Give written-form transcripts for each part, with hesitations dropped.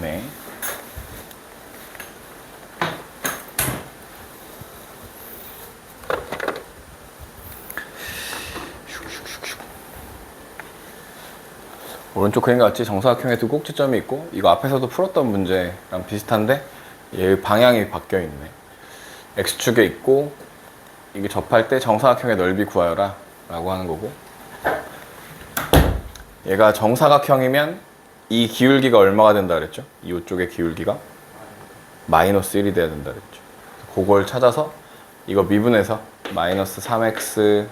네. 오른쪽 그림 같이 정사각형에 두 꼭지점이 있고 이거 앞에서도 풀었던 문제랑 비슷한데 얘 방향이 바뀌어 있네. X축에 있고 이게 접할 때 정사각형의 넓이 구하여라 라고 하는 거고, 얘가 정사각형이면 이 기울기가 얼마가 된다 그랬죠? 이쪽의 기울기가 마이너스 1이 돼야 된다 그랬죠. 그걸 찾아서 이거 미분해서 마이너스 3x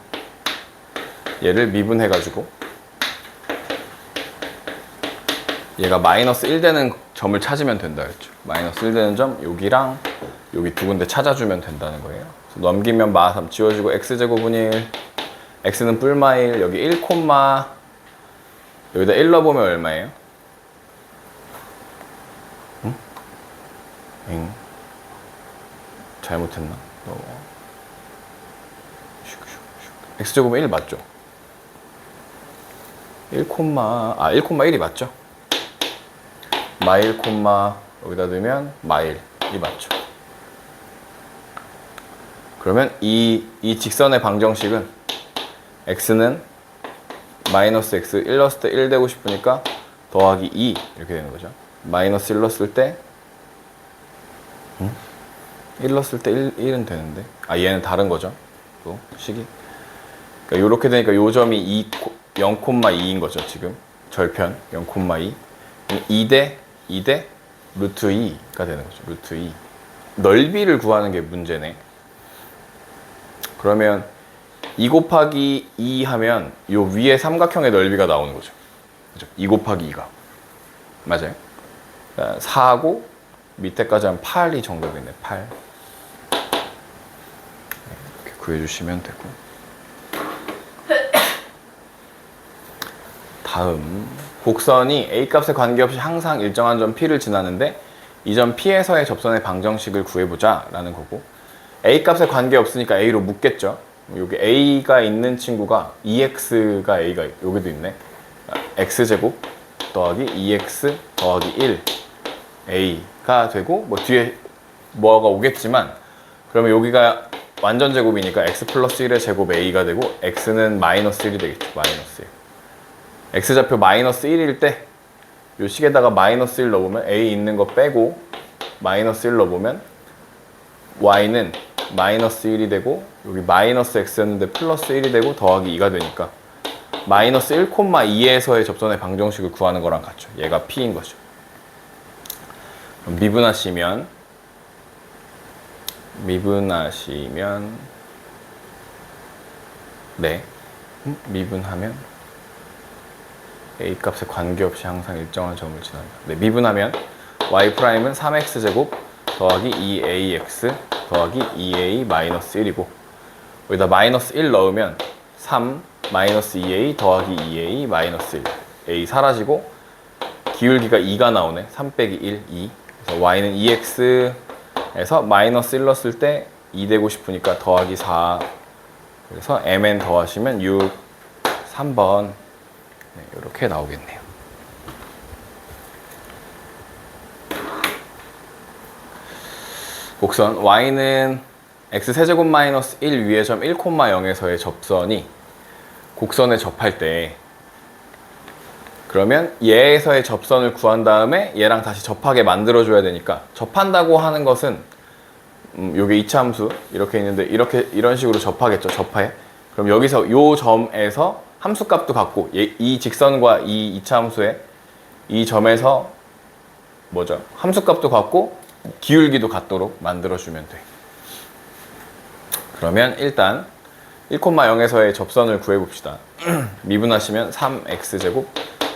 얘를 미분해가지고 얘가 마이너스 1 되는 점을 찾으면 된다 그랬죠. 마이너스 1 되는 점 여기랑 여기 두 군데 찾아주면 된다는 거예요. 그래서 넘기면 마3 지워지고 x제곱은 1, x는 뿔마 1, 여기 1, 여기다 1 넣어보면 얼마예요? 응? 잘못했나? x제곱은 1 맞죠? 1,1이 맞죠? 마1, 여기다 넣으면 마1이 맞죠? 그러면 이 직선의 방정식은 x는 마이너스 x 1 넣었을 때 1 되고 싶으니까 더하기 2 이렇게 되는 거죠. 마이너스 1 넣었을 때 1 넣었을 때 1은 되는데 얘는 다른 거죠. 또 식이 그러니까 이렇게 되니까 요 점이 0,2인 거죠. 지금 절편 0,2 2 대 루트 2가 되는 거죠. 루트 2 넓이를 구하는 게 문제네. 그러면 2 곱하기 2 하면 요 위에 삼각형의 넓이가 나오는 거죠. 그죠? 2 곱하기 2가 맞아요. 4하고 밑에까지 하면 8이 정답이네. 8 이렇게 구해주시면 되고, 다음 곡선이 A값에 관계없이 항상 일정한 점 P를 지나는데 이 점 P에서의 접선의 방정식을 구해보자 라는 거고, A값에 관계없으니까 A로 묶겠죠. 여기 A가 있는 친구가 2X가 A가 여기도 있네. X제곱 더하기 2X 더하기 1 A가 되고, 뭐 뒤에 뭐가 오겠지만 그러면 여기가 완전 제곱이니까 X 플러스 1의 제곱 A가 되고 X는 마이너스 1이 되겠죠. 마이너스 1. X좌표 마이너스 1일 때 요 식에다가 마이너스 1 넣어보면 A 있는 거 빼고 마이너스 1 넣어보면 Y는 마이너스 1이 되고 여기 마이너스 X였는데 플러스 1이 되고 더하기 2가 되니까 마이너스 1,2에서의 접선의 방정식을 구하는 거랑 같죠. 얘가 P인 거죠. 그럼 미분하시면 네, 미분하면 A값에 관계없이 항상 일정한 점을 지난다. 네, 미분하면 Y'은 3X제곱 더하기 2AX 더하기 2A 마이너스 1이고 여기다 마이너스 1 넣으면 3 마이너스 2A 더하기 2A 마이너스 1 A 사라지고 기울기가 2가 나오네. 3 빼기 1, 2. 그래서 Y는 2X에서 마이너스 1 넣었을 때 2 되고 싶으니까 더하기 4. 그래서 MN 더하시면 6, 3번. 네, 이렇게 나오겠네요. 곡선 Y는 X세제곱 마이너스 1 위의 점 1,0에서의 접선이 곡선에 접할 때 그러면 얘에서의 접선을 구한 다음에 얘랑 다시 접하게 만들어줘야 되니까 접한다고 하는 것은 요게 이차함수 이렇게 있는데 이런 식으로 접하겠죠. 접해. 그럼 여기서 요 점에서 함수값도 같고 이 직선과 이 이차함수의 이 점에서 뭐죠? 함수값도 같고 기울기도 같도록 만들어주면 돼. 그러면 일단 1,0에서의 접선을 구해봅시다. 미분하시면 3x제곱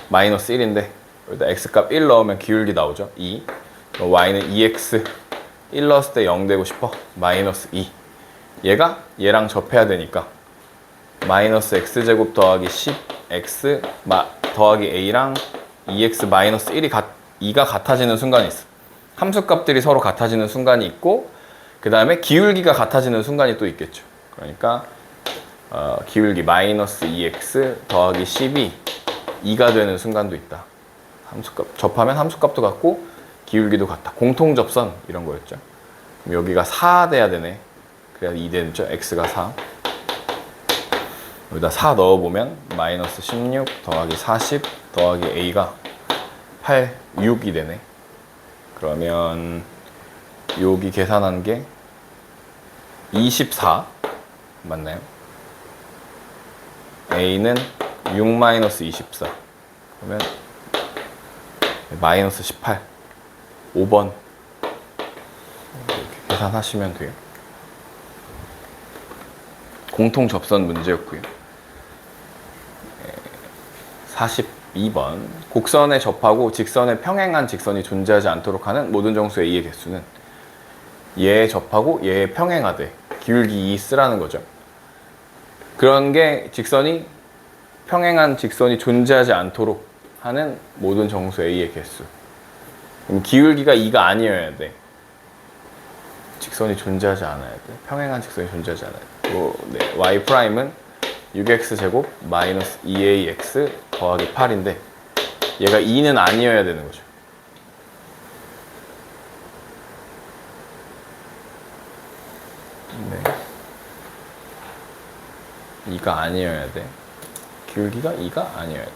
마이너스 1인데 여기다 x값 1 넣으면 기울기 나오죠. 2. y는 2x 1 넣었을 때 0 되고 싶어. 마이너스 2. 얘가 얘랑 접해야 되니까 마이너스 x제곱 더하기 10x 더하기 a랑 2x 마이너스 2가 같아지는 순간이 있어. 함수값들이 서로 같아지는 순간이 있고 그 다음에 기울기가 같아지는 순간이 또 있겠죠. 그러니까 기울기 마이너스 2x 더하기 10이 2가 되는 순간도 있다. 함수값 접하면 함수값도 같고 기울기도 같다. 공통접선 이런 거였죠. 그럼 여기가 4 돼야 되네. 그래야 2 되죠. x가 4. 여기다 4 넣어보면 마이너스 16 더하기 40 더하기 a가 8, 6이 되네. 그러면 여기 계산한 게 24 맞나요? a는 6 마이너스 24 그러면 마이너스 18 5번 이렇게 계산하시면 돼요. 공통 접선 문제였고요. 42번 곡선에 접하고 직선에 평행한 직선이 존재하지 않도록 하는 모든 정수 A의 개수는 얘에 접하고 얘에 평행하되 기울기 2 쓰라는 거죠. 그런 게 직선이 평행한 직선이 존재하지 않도록 하는 모든 정수 A의 개수. 그럼 기울기가 2가 아니어야 돼. 직선이 존재하지 않아야 돼. 평행한 직선이 존재하지 않아야 돼. 네. y''은 6x제곱 마이너스 2ax 더하기 8인데 얘가 2는 아니어야 되는 거죠. 네. 2가 아니어야 돼. 기울기가 2가 아니어야 돼.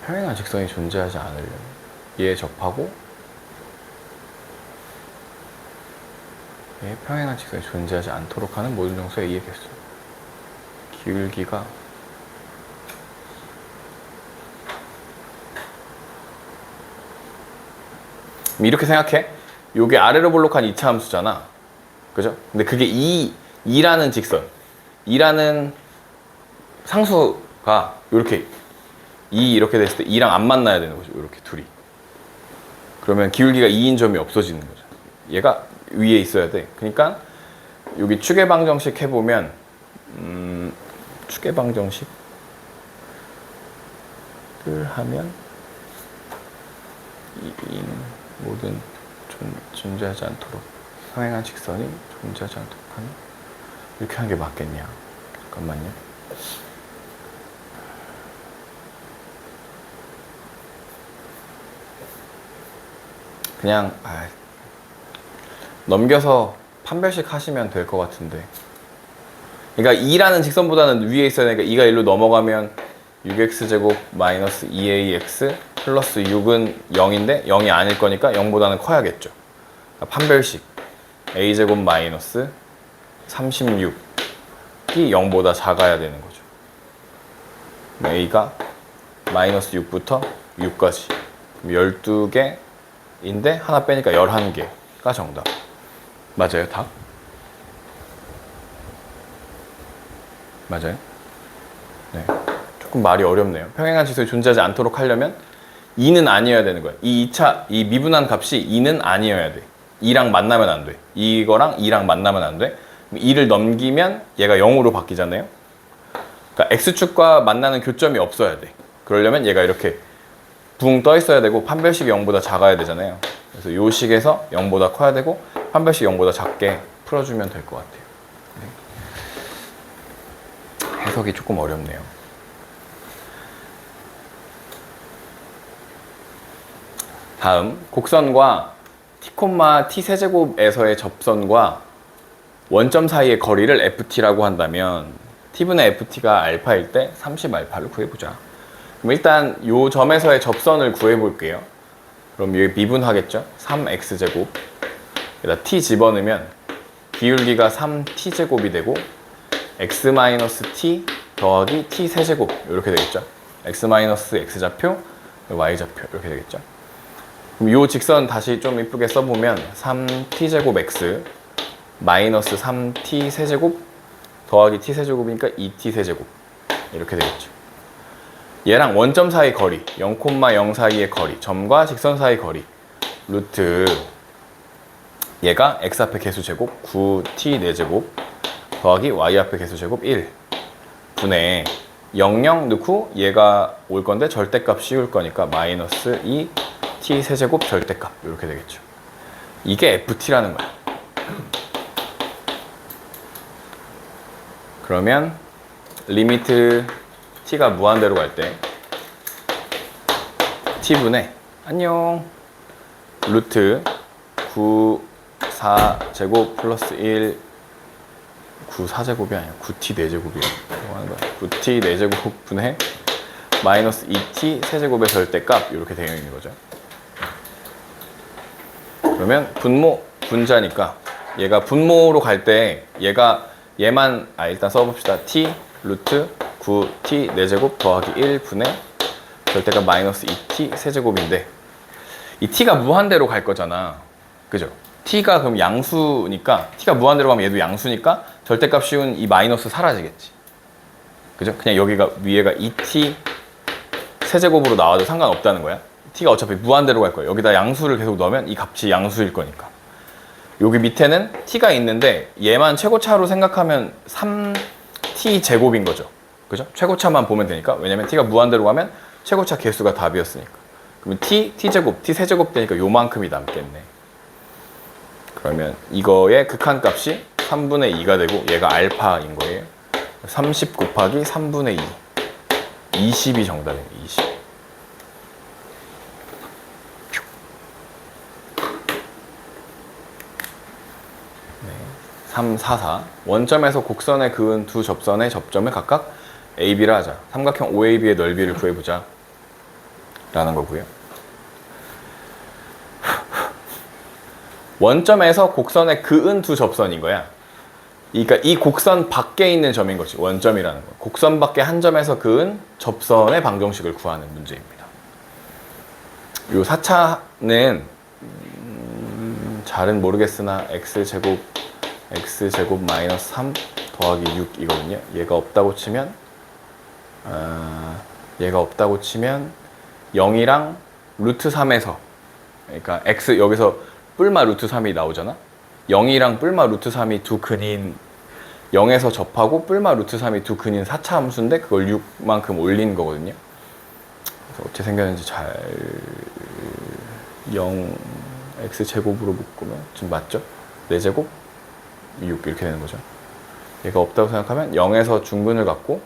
평행한 직선이 존재하지 않으려면 얘에 접하고 얘에 평행한 직선이 존재하지 않도록 하는 모든 정수의 A의 개수. 기울기가 이렇게 생각해. 요게 아래로 볼록한 2차 함수잖아. 그죠? 근데 그게 2라는 직선, 2라는 상수가 이렇게 2 이렇게 됐을 때 2랑 안 만나야 되는 거죠. 이렇게 둘이. 그러면 기울기가 2인 점이 없어지는 거죠. 얘가 위에 있어야 돼. 그러니까 여기 추계방정식 해보면 추계방정식을 하면 2인 모든 존재하지 않도록 평행한 직선이 존재하지 않도록 하는 이렇게 하는 게 맞겠냐. 잠깐만요. 그냥 넘겨서 판별식 하시면 될 것 같은데. 그러니까 2라는 직선보다는 위에 있어야 되니까 2가 1로 넘어가면 6x제곱 마이너스 2ax 플러스 6은 0인데 0이 아닐 거니까 0보다는 커야겠죠. 그러니까 판별식 a제곱 마이너스 36이 0보다 작아야 되는 거죠. a가 마이너스 6부터 6까지 12개인데 하나 빼니까 11개가 정답. 맞아요, 답? 맞아요? 네. 조금 말이 어렵네요. 평행한 직선이 존재하지 않도록 하려면 2는 아니어야 되는 거야. 이 미분한 값이 2는 아니어야 돼. 2랑 만나면 안 돼. 이거랑 2랑 만나면 안 돼. 2를 넘기면 얘가 0으로 바뀌잖아요. 그러니까 x축과 만나는 교점이 없어야 돼. 그러려면 얘가 이렇게 붕 떠 있어야 되고 판별식이 0보다 작아야 되잖아요. 그래서 요 식에서 0보다 커야 되고 판별식이 0보다 작게 풀어주면 될 것 같아요. 네. 해석이 조금 어렵네요. 다음 곡선과 t, t세제곱에서의 접선과 원점 사이의 거리를 ft라고 한다면 t분의 ft가 알파일 때 30알파를 구해보자. 그럼 일단 요 점에서의 접선을 구해볼게요. 그럼 여기 미분하겠죠? 3x제곱 여기다 t 집어넣으면 기울기가 3t제곱이 되고 x-t 더하기 t세제곱 이렇게 되겠죠? x-x좌표 y좌표 이렇게 되겠죠? 그럼 요 직선 다시 좀 이쁘게 써보면 3t제곱 x 마이너스 3t 세제곱 더하기 t 세제곱이니까 2t 세제곱 이렇게 되겠죠. 얘랑 원점 사이 거리 0,0 사이의 거리 점과 직선 사이 거리 루트 얘가 x 앞에 개수 제곱 9t 4제곱 더하기 y 앞에 개수 제곱 1 분의 00 넣고 얘가 올 건데 절대값 씌울 거니까 마이너스 2t 세제곱 절대값 이렇게 되겠죠. 이게 ft라는 거야. 그러면 리미트 t가 무한대로 갈 때 t분의 안녕 루트 9 4제곱 플러스 1 9 4제곱이 아니야 9t 4제곱이야 뭐 하는 거야 9t 4제곱 분의 마이너스 2t 세제곱의 절대값 이렇게 되어 있는 거죠. 그러면 분모 분자니까 얘가 분모로 갈 때 얘만 일단 써봅시다. t 루트 9t 4제곱 더하기 1 분의 절대값 마이너스 2t 세제곱인데 이 t가 무한대로 갈 거잖아. 그죠? t가 그럼 양수니까 t가 무한대로 가면 얘도 양수니까 절대값 씌운 이 마이너스 사라지겠지. 그죠? 그냥 여기가 위에가 2t 세제곱으로 나와도 상관없다는 거야. t가 어차피 무한대로 갈 거야. 여기다 양수를 계속 넣으면 이 값이 양수일 거니까. 여기 밑에는 t가 있는데 얘만 최고차로 생각하면 3t 제곱인 거죠. 그죠? 최고차만 보면 되니까. 왜냐면 t가 무한대로 가면 최고차 개수가 답이었으니까. 그러면 t 제곱, t 세제곱 되니까 요만큼이 남겠네. 그러면 이거의 극한값이 3분의 2가 되고 얘가 알파인 거예요. 30 곱하기 3분의 2. 20이 정답이에요. 20. 네. 3, 4, 4. 원점에서 곡선에 그은 두 접선의 접점을 각각 A, B라 하자. 삼각형 OAB의 넓이를 구해보자. 라는 거고요. 원점에서 곡선에 그은 두 접선인 거야. 그러니까 이 곡선 밖에 있는 점인 거지. 원점이라는 거. 곡선 밖에 한 점에서 그은 접선의 방정식을 구하는 문제입니다. 요 4차는 잘은 모르겠으나 x제곱 마이너스 3 더하기 6이거든요. 얘가 없다고 치면 0이랑 루트 3에서 그러니까 x 여기서 뿔마 루트 3이 나오잖아. 0이랑 뿔마 루트 3이 두 근인 0에서 접하고 뿔마 루트 3이 두 근인 4차 함수인데 그걸 6만큼 올린 거거든요. 그래서 어떻게 생겼는지 잘 0 x제곱으로 묶으면 지금 맞죠? 4제곱 6 이렇게 되는 거죠. 얘가 없다고 생각하면 0에서 중근을 갖고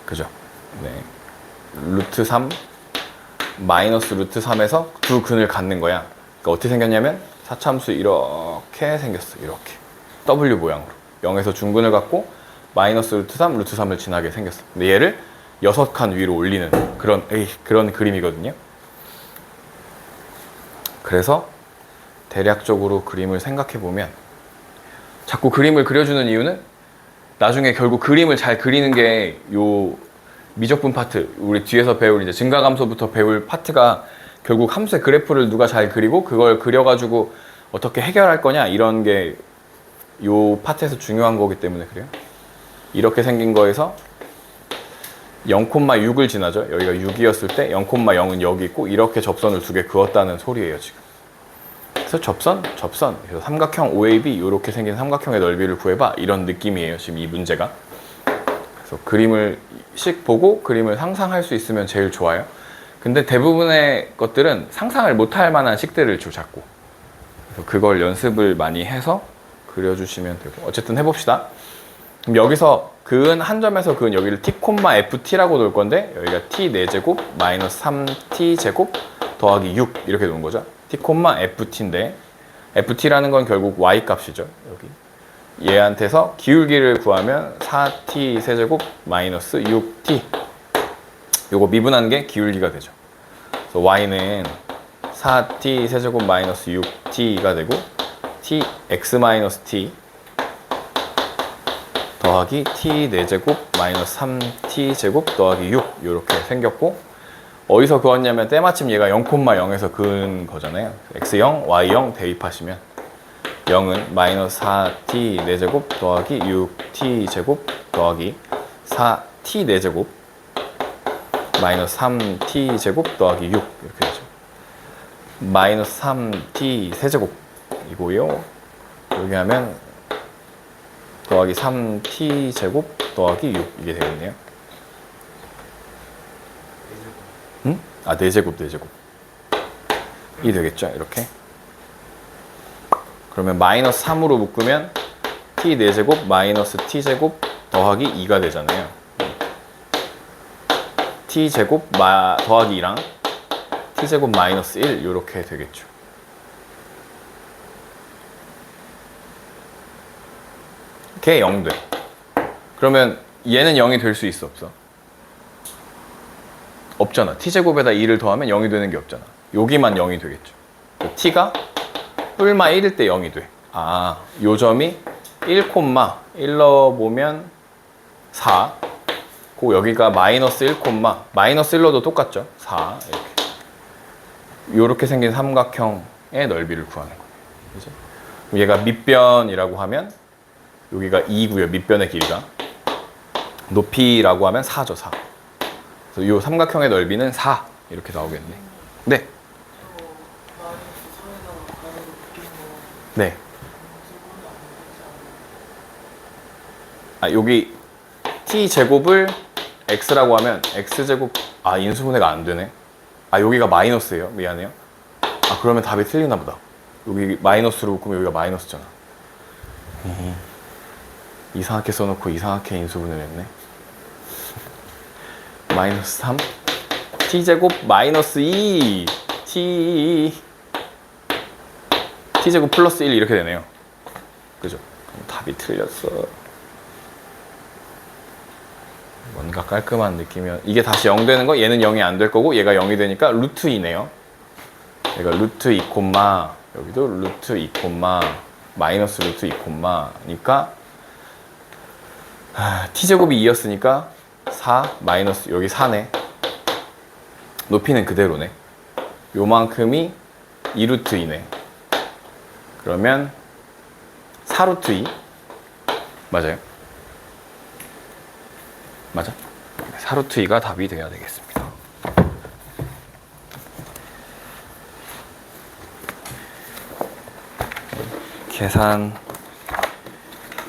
그죠? 네. 루트 3 마이너스 루트 3에서 두 근을 갖는 거야. 그러니까 어떻게 생겼냐면 4차함수 이렇게 생겼어. 이렇게 W 모양으로 0에서 중근을 갖고 마이너스 루트 3 루트 3을 지나게 생겼어. 근데 얘를 6칸 위로 올리는 그런 그림이거든요. 그래서 대략적으로 그림을 생각해 보면 자꾸 그림을 그려주는 이유는 나중에 결국 그림을 잘 그리는 게 요 미적분 파트, 우리 뒤에서 배울 이제 증가감소부터 배울 파트가 결국 함수의 그래프를 누가 잘 그리고 그걸 그려가지고 어떻게 해결할 거냐 이런 게 요 파트에서 중요한 거기 때문에 그래요. 이렇게 생긴 거에서 0,6을 지나죠. 여기가 6이었을 때 0,0은 여기 있고 이렇게 접선을 두 개 그었다는 소리예요 지금. 그래서 접선. 그래서 삼각형 OAB 이렇게 생긴 삼각형의 넓이를 구해봐 이런 느낌이에요 지금 이 문제가. 그래서 그림을 씩 보고 그림을 상상할 수 있으면 제일 좋아요. 근데 대부분의 것들은 상상을 못할 만한 식들을 자꾸. 그래서 그걸 연습을 많이 해서 그려주시면 되고. 어쨌든 해봅시다. 그럼 여기서 그은 한 점에서 그은 여기를 t, ft라고 놓을 건데 여기가 t 4제곱 마이너스 3t 제곱 더하기 6 이렇게 놓은 거죠. t, ft인데 ft라는 건 결국 y 값이죠. 여기. 얘한테서 기울기를 구하면 4t 세제곱 마이너스 6t 요거 미분한 게 기울기가 되죠. 그래서 y는 4t 세제곱 마이너스 6t가 되고 t x 마이너스 t 더하기 t 4제곱 마이너스 3t 제곱 더하기 6 이렇게 생겼고 어디서 그었냐면 때마침 얘가 0,0에서 그은 거잖아요. x0, y0 대입하시면 0은 마이너스 4t 4제곱 더하기 6t 제곱 더하기 4t 4제곱 마이너스 3t 제곱 더하기 6 이렇게 되죠. 마이너스 3t 세제곱이고요. 여기 하면 더하기 3t 제곱 더하기 6 이게 되겠네요. 응? 4제곱 이 되겠죠. 이렇게. 그러면 마이너스 3으로 묶으면 t 4제곱 마이너스 t 제곱 더하기 2가 되잖아요. t제곱 더하기 2랑 t제곱 마이너스 1 이렇게 되겠죠. 걔 0 돼. 그러면 얘는 0이 될 수 있어, 없어? 없잖아. t제곱에다 2를 더하면 0이 되는 게 없잖아. 여기만 0이 되겠죠. t가 뿔마 1일 때 0이 돼. 아, 요 점이 1, 1 넣어보면 4. 고 여기가 마이너스 1, 마이너스 1로도 똑같죠. 4 이렇게. 요렇게 생긴 삼각형의 넓이를 구하는 거예요. 그죠? 얘가 밑변이라고 하면 여기가 2고요. 밑변의 길이가. 높이라고 하면 4죠. 4. 그래서 요 삼각형의 넓이는 4 이렇게 나오겠네. 네. 네. 아, 여기 t제곱을 x라고 하면 x제곱, 아, 인수분해가 안 되네. 아, 여기가 마이너스예요. 미안해요. 아, 그러면 답이 틀리나 보다. 여기 마이너스로 묶으면 여기가 마이너스잖아. 이상하게 써놓고 이상하게 인수분해를 했네. 마이너스 3 t제곱 마이너스 2 t제곱 플러스 1 이렇게 되네요. 그죠? 답이 틀렸어. 뭔가 깔끔한 느낌이야. 이게 다시 0 되는 거, 얘는 0이 안 될 거고 얘가 0이 되니까 루트 2네요. 얘가 루트 2, 여기도 루트 2, 마이너스 루트 2니까 t제곱이 2였으니까 4 마이너스 여기 4네. 높이는 그대로네. 요만큼이 2루트 2네. 그러면 4루트 2 맞아요? 맞아? 4루트 2가 답이 되어야 되겠습니다.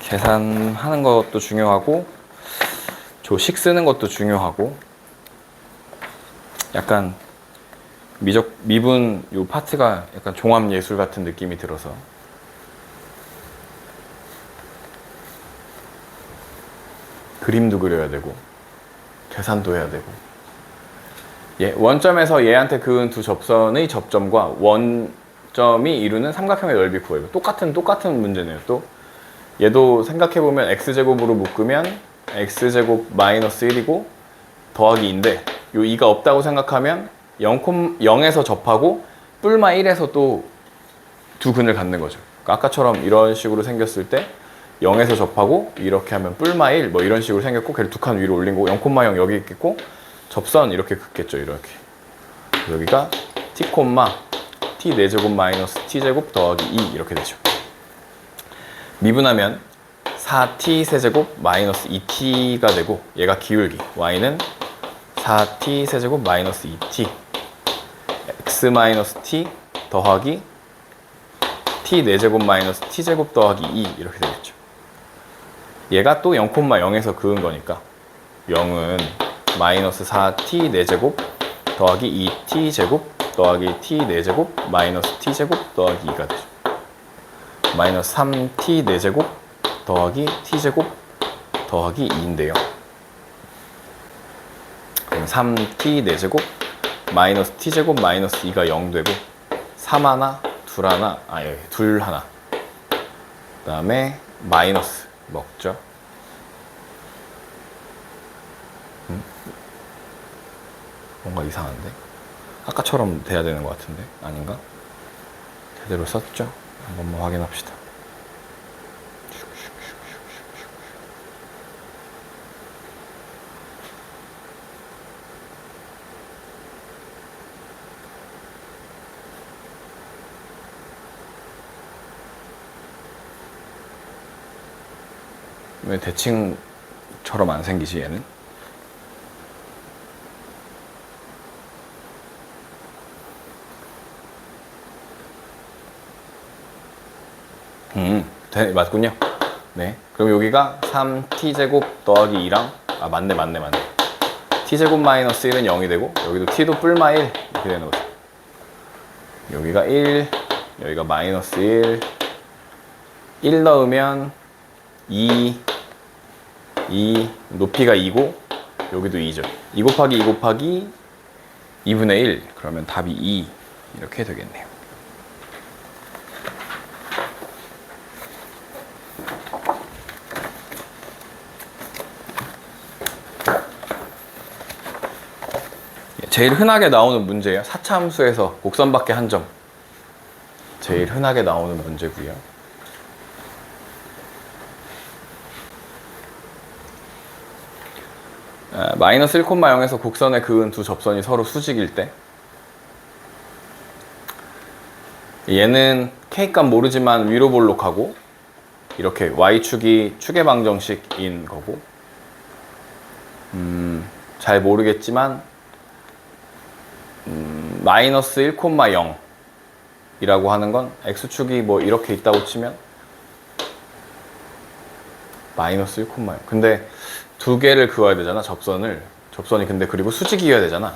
계산하는 것도 중요하고 조식 쓰는 것도 중요하고 약간 미분 요 파트가 약간 종합예술 같은 느낌이 들어서 그림도 그려야 되고 계산도 해야 되고 원점에서 얘한테 그은 두 접선의 접점과 원점이 이루는 삼각형의 넓이 구해요. 똑같은 문제네요. 또 얘도 생각해보면 x제곱으로 묶으면 x제곱 마이너스 1이고 더하기 2인데 요 2가 없다고 생각하면 0에서 접하고 뿔마 1에서 또 두 근을 갖는 거죠. 그러니까 아까처럼 이런 식으로 생겼을 때 0에서 접하고 이렇게 하면 뿔마 1 뭐 이런 식으로 생겼고 걔를 두 칸 위로 올린 거고 0,0 여기 있겠고 접선 이렇게 긋겠죠. 이렇게 여기가 t, t 4제곱 마이너스 t제곱 더하기 2 이렇게 되죠. 미분하면 4t 세제곱 마이너스 2t가 되고 얘가 기울기 y는 4t 세제곱 마이너스 2t x 마이너스 t 더하기 t 4제곱 마이너스 t제곱 더하기 2 이렇게 되겠죠. 얘가 또 0,0에서 그은 거니까 0은 마이너스 4t 4제곱 더하기 2t제곱 더하기 t 4제곱 마이너스 t제곱 더하기 2가 되죠. 마이너스 3t 4제곱 더하기 t제곱 더하기 2인데요. 그럼 3t 4제곱 마이너스 t제곱 마이너스 2가 0 되고 3 하나, 둘 하나 그 다음에 마이너스 먹죠. 뭔가 이상한데? 아까처럼 돼야 되는 것 같은데? 아닌가? 제대로 썼죠? 한 번만 확인합시다. 왜 대칭처럼 안 생기지 얘는? 맞군요. 네. 그럼 여기가 3t제곱 더하기 2랑 맞네. t제곱 마이너스 1은 0이 되고 여기도 t도 뿔마 1 이렇게 되는 거죠. 여기가 1, 여기가 마이너스 1 넣으면 2 높이가 2고 여기도 2죠. 2 곱하기 2 곱하기 2분의 1. 그러면 답이 2. 이렇게 되겠네요. 제일 흔하게 나오는 문제예요. 사차함수에서 곡선 밖의 한 점. 제일 흔하게 나오는 문제고요. 마이너스 1,0에서 곡선에 그은 두 접선이 서로 수직일 때 얘는 K값 모르지만 위로 볼록하고 이렇게 Y축이 축의 방정식인 거고 잘 모르겠지만 마이너스 1,0 이라고 하는 건 X축이 뭐 이렇게 있다고 치면 마이너스 1,0 근데 두 개를 그어야 되잖아. 접선이 근데 그리고 수직이어야 되잖아.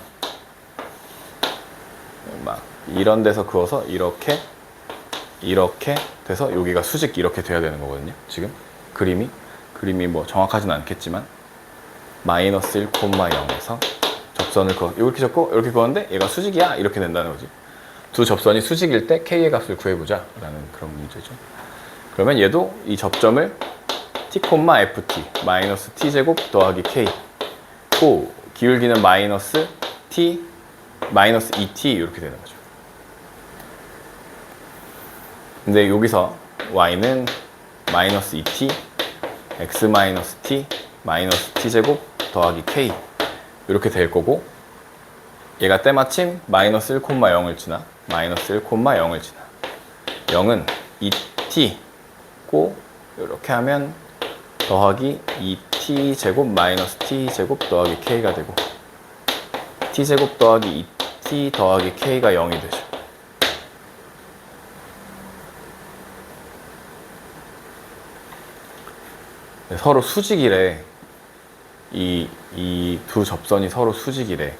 막 이런 데서 그어서 이렇게 돼서 여기가 수직 이렇게 돼야 되는 거거든요. 지금 그림이 뭐 정확하진 않겠지만 마이너스 1,0에서 접선을 그어 이렇게 접고 이렇게 그었는데 얘가 수직이야 이렇게 된다는 거지. 두 접선이 수직일 때 K의 값을 구해보자 라는 그런 문제죠. 그러면 얘도 이 접점을 t, ft 마이너스 t제곱 더하기 k 고 기울기는 마이너스 t 마이너스 2t 이렇게 되는 거죠. 근데 여기서 y는 마이너스 2t x 마이너스 t 마이너스 t제곱 더하기 k 이렇게 될 거고 얘가 때마침 마이너스 1,0을 지나 마이너스 1,0을 지나 0은 2t 고 이렇게 하면 더하기 2t 제곱 마이너스 t 제곱 더하기 k가 되고 t 제곱 더하기 2t 더하기 k가 0이 되죠. 서로 수직이래. 이 두 접선이 서로 수직이래.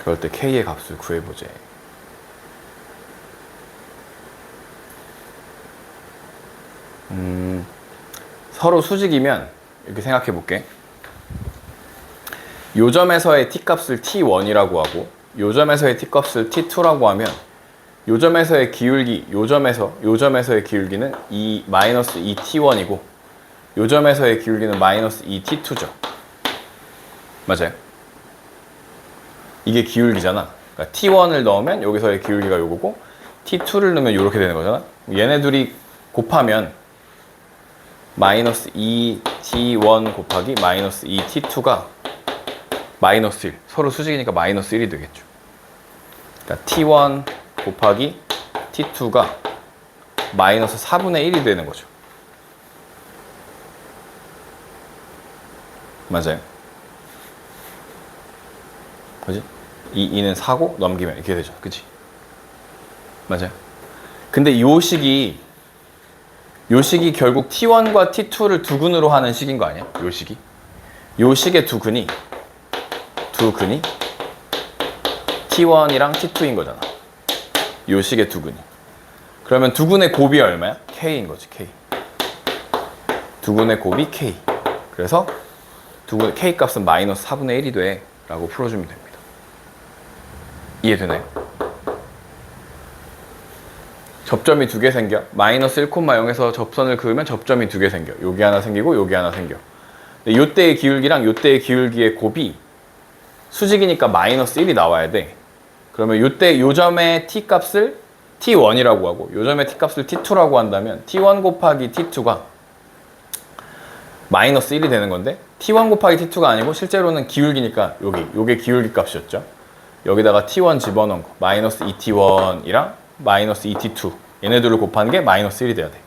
그럴 때 k의 값을 구해보재. 서로 수직이면 이렇게 생각해 볼게. 요 점에서의 t값을 t1이라고 하고 요 점에서의 t값을 t2라고 하면 요 점에서의 기울기, 요 점에서의 기울기는 마이너스 2t1이고 요 점에서의 기울기는 마이너스 2t2죠. 맞아요? 이게 기울기잖아. 그러니까 t1을 넣으면 여기서의 기울기가 요거고 t2를 넣으면 요렇게 되는 거잖아. 얘네 둘이 곱하면 마이너스 2t1 곱하기 마이너스 2t2가 마이너스 1. 서로 수직이니까 마이너스 1이 되겠죠. 그러니까 t1 곱하기 t2가 마이너스 4분의 1이 되는 거죠. 맞아요. 그지? 2는 4고 넘기면 이렇게 되죠. 그치? 맞아요. 근데 요 식이 결국 t1과 t2를 두근으로 하는 식인 거 아니야? 요 식이? 요 식의 두근이 t1이랑 t2인 거잖아. 요 식의 두근이. 그러면 두근의 곱이 얼마야? k인 거지, k. 두근의 곱이 k. 그래서 두근 k 값은 마이너스 4분의 1이 돼 라고 풀어주면 됩니다. 이해되나요? 접점이 두 개 생겨. 마이너스 1,0에서 접선을 그으면 접점이 두 개 생겨. 여기 하나 생기고 여기 하나 생겨. 요때의 기울기랑 요때의 기울기의 곱이 수직이니까 마이너스 1이 나와야 돼. 그러면 요 점의 t 값을 t1이라고 하고 요 점의 t 값을 t2라고 한다면 t1 곱하기 t2가 마이너스 1이 되는 건데 t1 곱하기 t2가 아니고 실제로는 기울기니까 요게 기울기 값이었죠. 여기다가 t1 집어넣은 거 마이너스 2t1이랑 마이너스 2t2 얘네들을 곱하는 게 마이너스 1이 돼야 돼.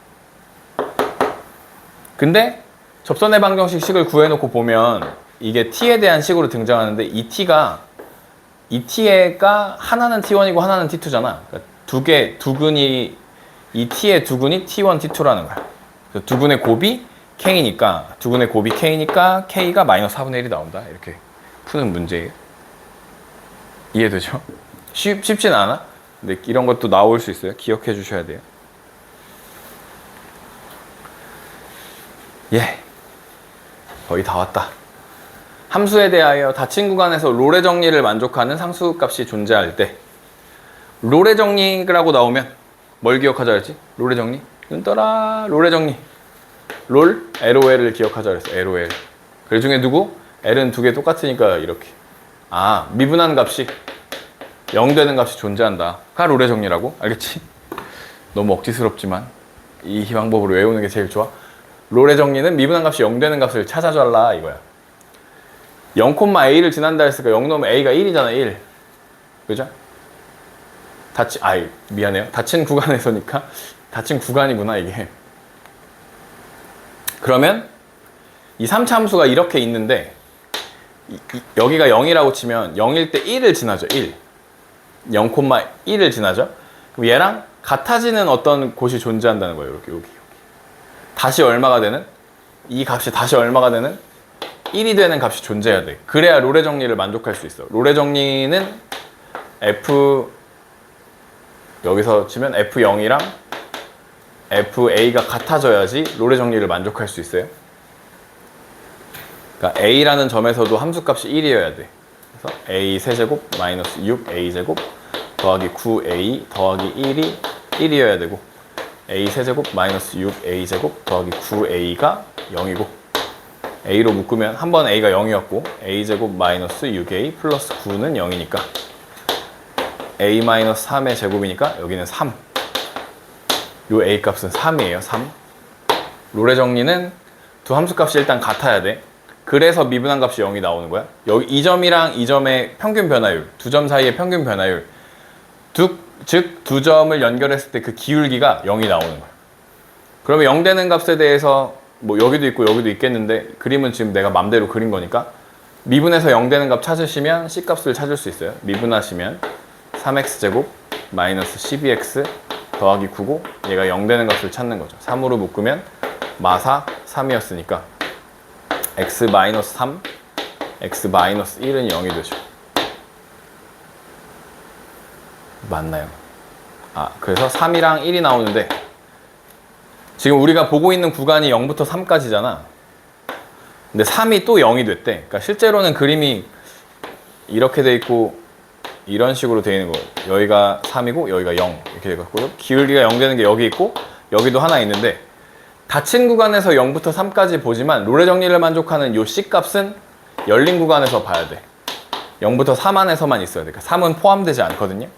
근데 접선의 방정식 식을 구해놓고 보면 이게 t에 대한 식으로 등장하는데 이 t가 하나는 t1이고 하나는 t2잖아. 그러니까 두근이 이 t의 두근이 t1, t2라는 거야. 두근의 곱이 k니까 k가 마이너스 4분의 1이 나온다. 이렇게 푸는 문제예요. 이해되죠? 쉽진 않아? 근데 이런 것도 나올 수 있어요. 기억해 주셔야 돼요. 예. 거의 다 왔다. 함수에 대하여 닫힌 구간에서 롤의 정리를 만족하는 상수값이 존재할 때 롤의 정리라고 나오면 뭘 기억하자 그랬지? 롤의 정리? 눈 떠라. 롤의 정리. 롤, LOL을 기억하자 그랬어. LOL. 그 중에 누구? L은 두 개 똑같으니까 이렇게. 아, 미분하는 값이 0 되는 값이 존재한다.가 롤의 정리라고? 알겠지? 너무 억지스럽지만 이 방법으로 외우는 게 제일 좋아. 롤의 정리는 미분한 값이 0 되는 값을 찾아달라 이거야. 0,a를 지난다 했으니까 0 넣으면 a가 1이잖아. 1. 그죠? 미안해요. 닫힌 구간에서니까 닫힌 구간이구나 이게. 그러면 이 3차 함수가 이렇게 있는데 여기가 0이라고 치면 0일 때 1을 지나죠. 1. 0,1을 지나죠. 그럼 얘랑 같아지는 어떤 곳이 존재한다는 거예요. 이렇게 여기. 다시 얼마가 되는? 이 값이 다시 얼마가 되는? 1이 되는 값이 존재해야 돼. 그래야 롤의 정리를 만족할 수 있어. 롤의 정리는 여기서 치면 F0이랑 FA가 같아져야지 롤의 정리를 만족할 수 있어요. 그러니까 A라는 점에서도 함수값이 1이어야 돼. 그래서 A 세제곱 마이너스 6A제곱 더하기 9A 더하기 1이 1이어야 되고 A 세제곱 마이너스 6A제곱 더하기 9A가 0이고 A로 묶으면 한 번 A가 0이었고 A제곱 마이너스 6A 플러스 9는 0이니까 A 마이너스 3의 제곱이니까 여기는 3. 요 A 값은 3이에요. 3. 롤의 정리는 두 함수값이 일단 같아야 돼. 그래서 미분한 값이 0이 나오는 거야. 여기 이 점이랑 이 점의 평균 변화율, 두 점 사이의 평균 변화율, 즉 두 점을 연결했을 때 그 기울기가 0이 나오는 거야. 그러면 0 되는 값에 대해서 뭐 여기도 있고 여기도 있겠는데 그림은 지금 내가 맘대로 그린 거니까 미분해서 0 되는 값 찾으시면 C 값을 찾을 수 있어요. 미분하시면 3x제곱 마이너스 12x 더하기 9고 얘가 0 되는 값을 찾는 거죠. 3으로 묶으면 마사 3이었으니까 x 마이너스 3, x 마이너스 1은 0이 되죠. 맞나요? 그래서 3이랑 1이 나오는데 지금 우리가 보고 있는 구간이 0부터 3까지잖아. 근데 3이 또 0이 됐대. 그러니까 실제로는 그림이 이렇게 돼 있고 이런 식으로 되어 있는 거예요. 여기가 3이고 여기가 0 이렇게 돼갖고 기울기가 0 되는 게 여기 있고 여기도 하나 있는데 닫힌 구간에서 0부터 3까지 보지만 롤의 정리를 만족하는 요 C 값은 열린 구간에서 봐야 돼. 0부터 3 안에서만 있어야 돼. 그러니까 3은 포함되지 않거든요.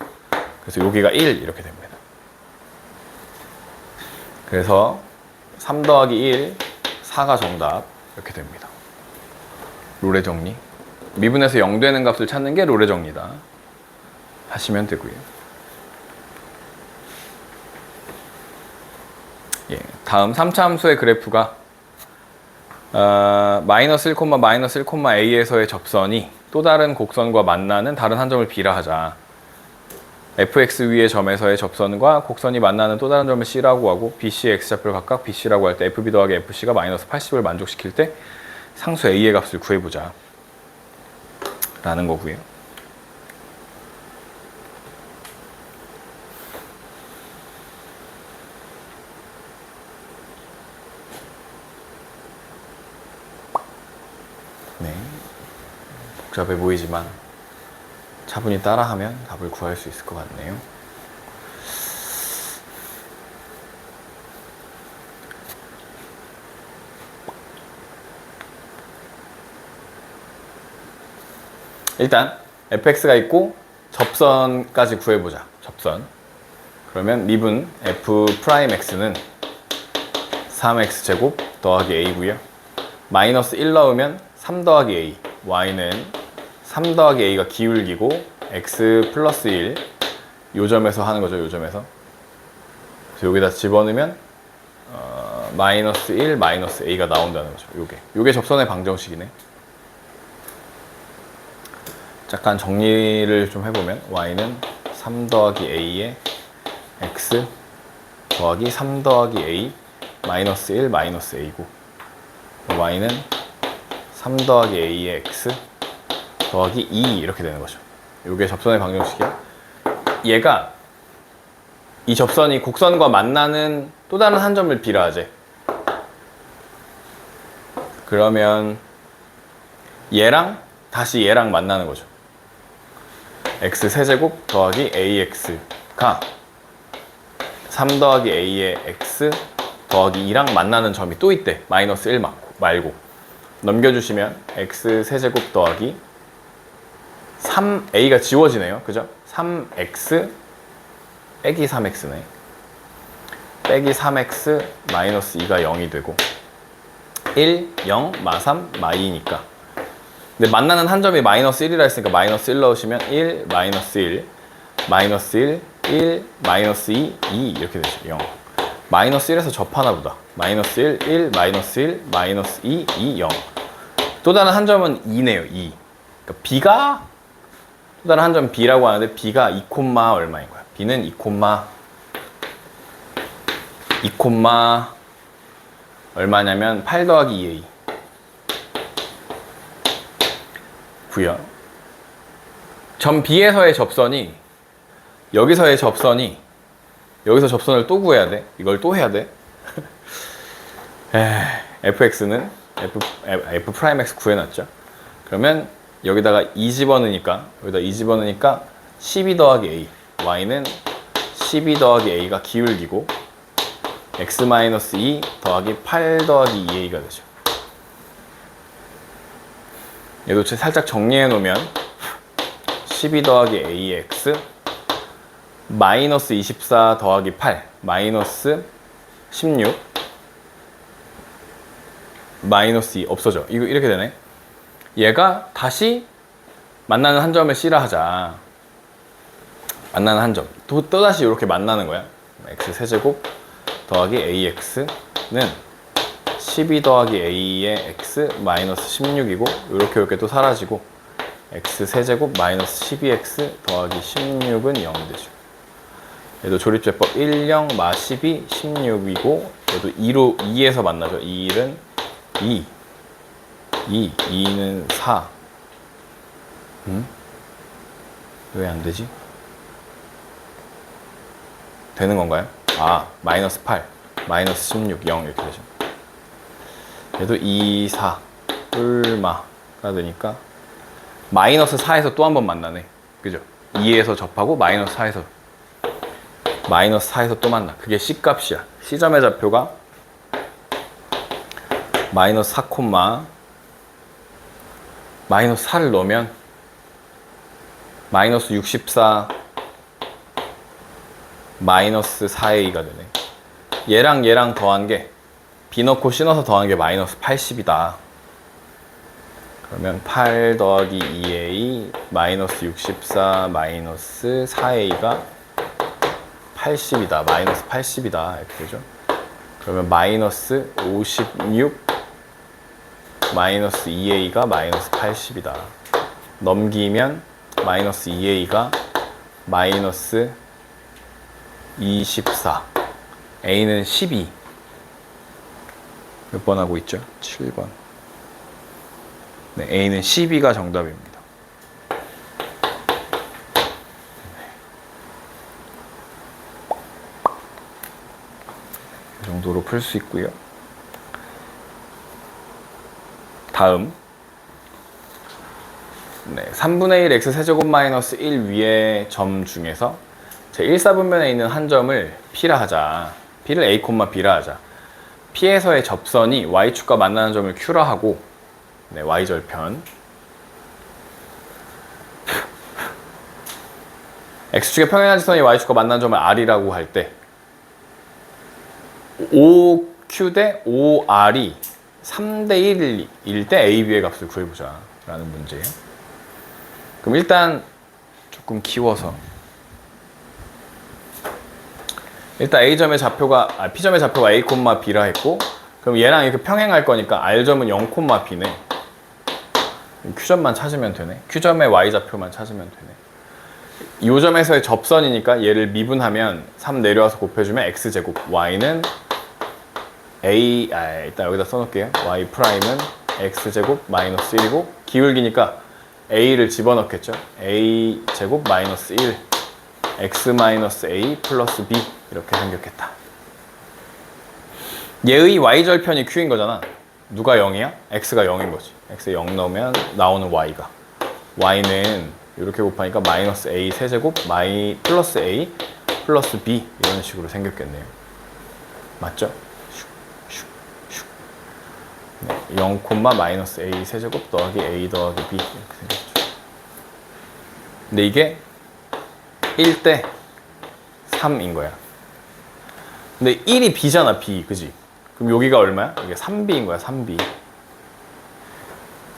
그래서 여기가 1 이렇게 됩니다. 그래서 3 더하기 1, 4가 정답 이렇게 됩니다. 롤의 정리. 미분해서 0 되는 값을 찾는 게 롤의 정리다 하시면 되고요. 예, 다음 3차 함수의 그래프가 마이너스 1, 마이너스 1,a에서의 접선이 또 다른 곡선과 만나는 다른 한 점을 B라 하자. fx 위의 점에서의 접선과 곡선이 만나는 또 다른 점을 C라고 하고 BC의 x좌표를 각각 BC라고 할 때 FB 더하기 FC가 마이너스 80을 만족시킬 때 상수 A의 값을 구해보자 라는 거고요. 네, 복잡해 보이지만 차분히 따라하면 답을 구할 수 있을 것 같네요. 일단 fx가 있고 접선까지 구해보자. 접선. 그러면 미분 f'x는 3x제곱 더하기 a고요. 마이너스 1 넣으면 3 더하기 a. y는 3 더하기 a가 기울기고 x 플러스 1 요 점에서 하는 거죠. 요 점에서. 그래서 여기다 집어넣으면 마이너스 1 마이너스 a가 나온다는 거죠. 요게 접선의 방정식이네. 잠깐 정리를 좀 해보면 y는 3 더하기 a의 x 더하기 3 더하기 a 마이너스 1 마이너스 a고 y는 3 더하기 a의 x 더하기 2 이렇게 되는 거죠. 이게 접선의 방정식이야. 얘가 이 접선이 곡선과 만나는 또 다른 한 점을 B라 하지. 그러면 얘랑 다시 얘랑 만나는 거죠. x 세제곱 더하기 ax가 3 더하기 a의 x 더하기 2랑 만나는 점이 또 있대. 마이너스 1 말고. 넘겨주시면 x 세제곱 더하기 3a가 지워지네요. 그죠? 3x 빼기 3x네. 빼기 3x 마이너스 2가 0이 되고 1, 0, 마 3, 마 2니까. 근데 만나는 한 점이 마이너스 1이라 했으니까 마이너스 1 넣으시면 1, 마이너스 1, 마이너스 1, 1, 마이너스 2, 2 이렇게 되죠. 0. 마이너스 1에서 접하나 보다. 마이너스 1, 1, 마이너스 1, 마이너스 2, 2, 0. 또 다른 한 점은 2네요. 2. 그러니까 b가 또 다른 한 점 b라고 하는데 b가 2, 얼마인 거야. b는 2, 2, 얼마냐면 8 더하기 2a. 구요. 점 B에서의 접선이 여기서의 접선이 여기서 접선을 또 구해야 돼. 이걸 또 해야 돼. fx는 f 프라임 x 구해놨죠. 그러면 여기다가 2 집어넣으니까 12 더하기 a. y는 12 더하기 a가 기울기고 x-2 더하기 8 더하기 2a가 되죠. 얘도 살짝 정리해 놓으면 12 더하기 ax 마이너스 24 더하기 8 마이너스 16 마이너스 2 없어져. 이거 이렇게 되네. 얘가 다시 만나는 한 점을 C라 하자. 만나는 한 점. 또다시 이렇게 만나는 거야. x 세제곱 더하기 ax는 12 더하기 a의 x 마이너스 16이고 이렇게 또 사라지고 x 세제곱 마이너스 12x 더하기 16은 0이 되죠. 얘도 조립제법 1, 0, 마 12, 16이고 얘도 2에서 만나죠. 1은 2, 2는 4. 왜 안 되지? 되는 건가요? 마이너스 8, 마이너스 16, 0 이렇게 되죠. 얘도 2, 4, 얼마가 되니까 마이너스 4에서 또 한 번 만나네. 그죠? 2에서 접하고 마이너스 4에서 또 만나. 그게 C값이야. C점의 좌표가 마이너스 4, 마이너스 4를 넣으면 마이너스 64 마이너스 4a가 되네. 얘랑 더한 게 B 넣고 C 넣어서 더한 게 마이너스 80이다. 그러면 8 더하기 2a 마이너스 64 마이너스 4a가 80이다. 마이너스 80이다. 이렇게 되죠. 그러면 마이너스 56 마이너스 2a가 마이너스 80이다. 넘기면 마이너스 2a가 마이너스 24 a는 12 몇 번 하고 있죠? 7번. 네, a는 12가 정답입니다. 이 정도로 풀 수 있고요. 다음 3분의 1 x세제곱 마이너스 1 위의 점 중에서 제 1사분면에 있는 한 점을 P라 하자. P를 A, B라 하자. P에서의 접선이 Y축과 만나는 점을 Q라 하고 Y절편 X축의 평행한 지선이 Y축과 만나는 점을 R이라고 할 때 OQ 대 OR이 3대 1일 때 A, B의 값을 구해보자 라는 문제예요. 그럼 일단 조금 키워서 일단 A점의 좌표가 P점의 좌표가 A, B라 했고 그럼 얘랑 이렇게 평행할 거니까 R점은 0, B네. Q점만 찾으면 되네. Q점의 Y좌표만 찾으면 되네. 이 점에서의 접선이니까 얘를 미분하면 3 내려와서 곱해주면 X제곱 Y는 일단 여기다 써놓을게요. Y 프라임은 X제곱 마이너스 1이고 기울기니까 A를 집어넣겠죠. A제곱 마이너스 1 X 마이너스 A 플러스 B 이렇게 생겼겠다. 얘의 Y절편이 Q인 거잖아. 누가 0이야? x가 0인 거지. x에 0 넣으면 나오는 y가. y는 이렇게 곱하니까 마이너스 a 세제곱 플러스 a 플러스 b 이런 식으로 생겼겠네요. 맞죠? 네, 0, 마이너스 a 세제곱 더하기 a 더하기 b 이렇게 생겼죠. 근데 이게 1대 3인 거야. 근데 1이 b잖아, b. 그지? 그럼 여기가 얼마야? 이게 3b인 거야, 3b.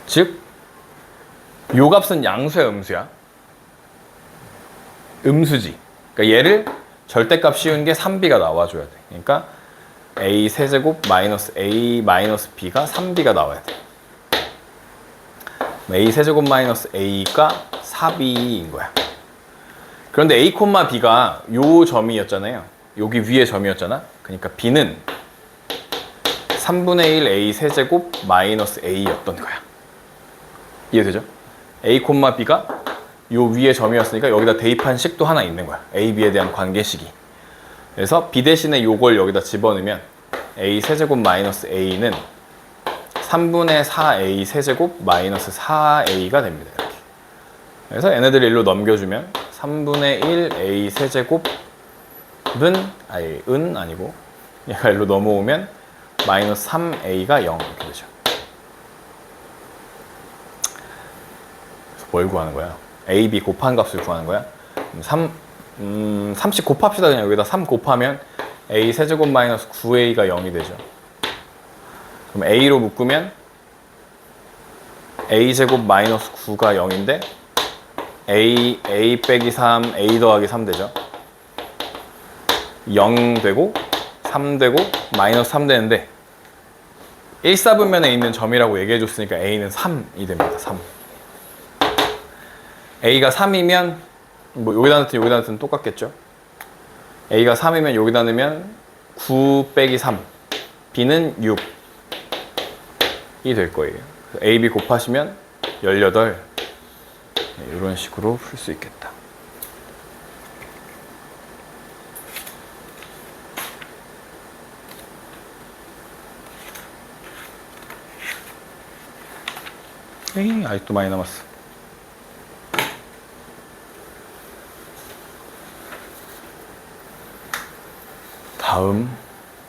즉, 요 값은 양수야, 음수야? 음수지. 그러니까 얘를 절대값 씌운 게 3b가 나와줘야 돼. 그러니까 a 세제곱 마이너스 a 마이너스 b가 3b가 나와야 돼. a 세제곱 마이너스 a가 4b인 거야. 그런데 a, b가 요 점이었잖아요. 여기 위에 점이었잖아. 그러니까 b는 3분의 1 a 세제곱 마이너스 a였던 거야. 이해되죠? a, b가 요 위에 점이었으니까 여기다 대입한 식도 하나 있는 거야. a, b에 대한 관계식이. 그래서 b 대신에 요걸 여기다 집어넣으면 a 세제곱 마이너스 a는 3분의 4a 세제곱 마이너스 4a가 됩니다. 이렇게. 그래서 얘네들을 일로 넘겨주면 3분의 1 a 세제곱은 아니고 얘가 일로 넘어오면 마이너스 3a가 0 이렇게 되죠. 그래서 뭘 구하는 거야? a, b 곱한 값을 구하는 거야. 3씩 곱합시다. 그냥 여기다 3 곱하면 a 세제곱 마이너스 9a가 0이 되죠. 그럼 a로 묶으면 a 제곱 마이너스 9가 0인데 a 빼기 3, a 더하기 3 되죠. 0 되고 3 되고 마이너스 3 되는데 1사분면에 있는 점이라고 얘기해 줬으니까 a는 3이 됩니다. 3. a가 3이면 뭐 여기다 넣든 똑같겠죠. a가 3이면 여기다 넣으면 9 빼기 3 b는 6이 될 거예요. a, b 곱하시면 18 네, 이런 식으로 풀 수 있겠다. 에이, 아직도 많이 남았어. 다음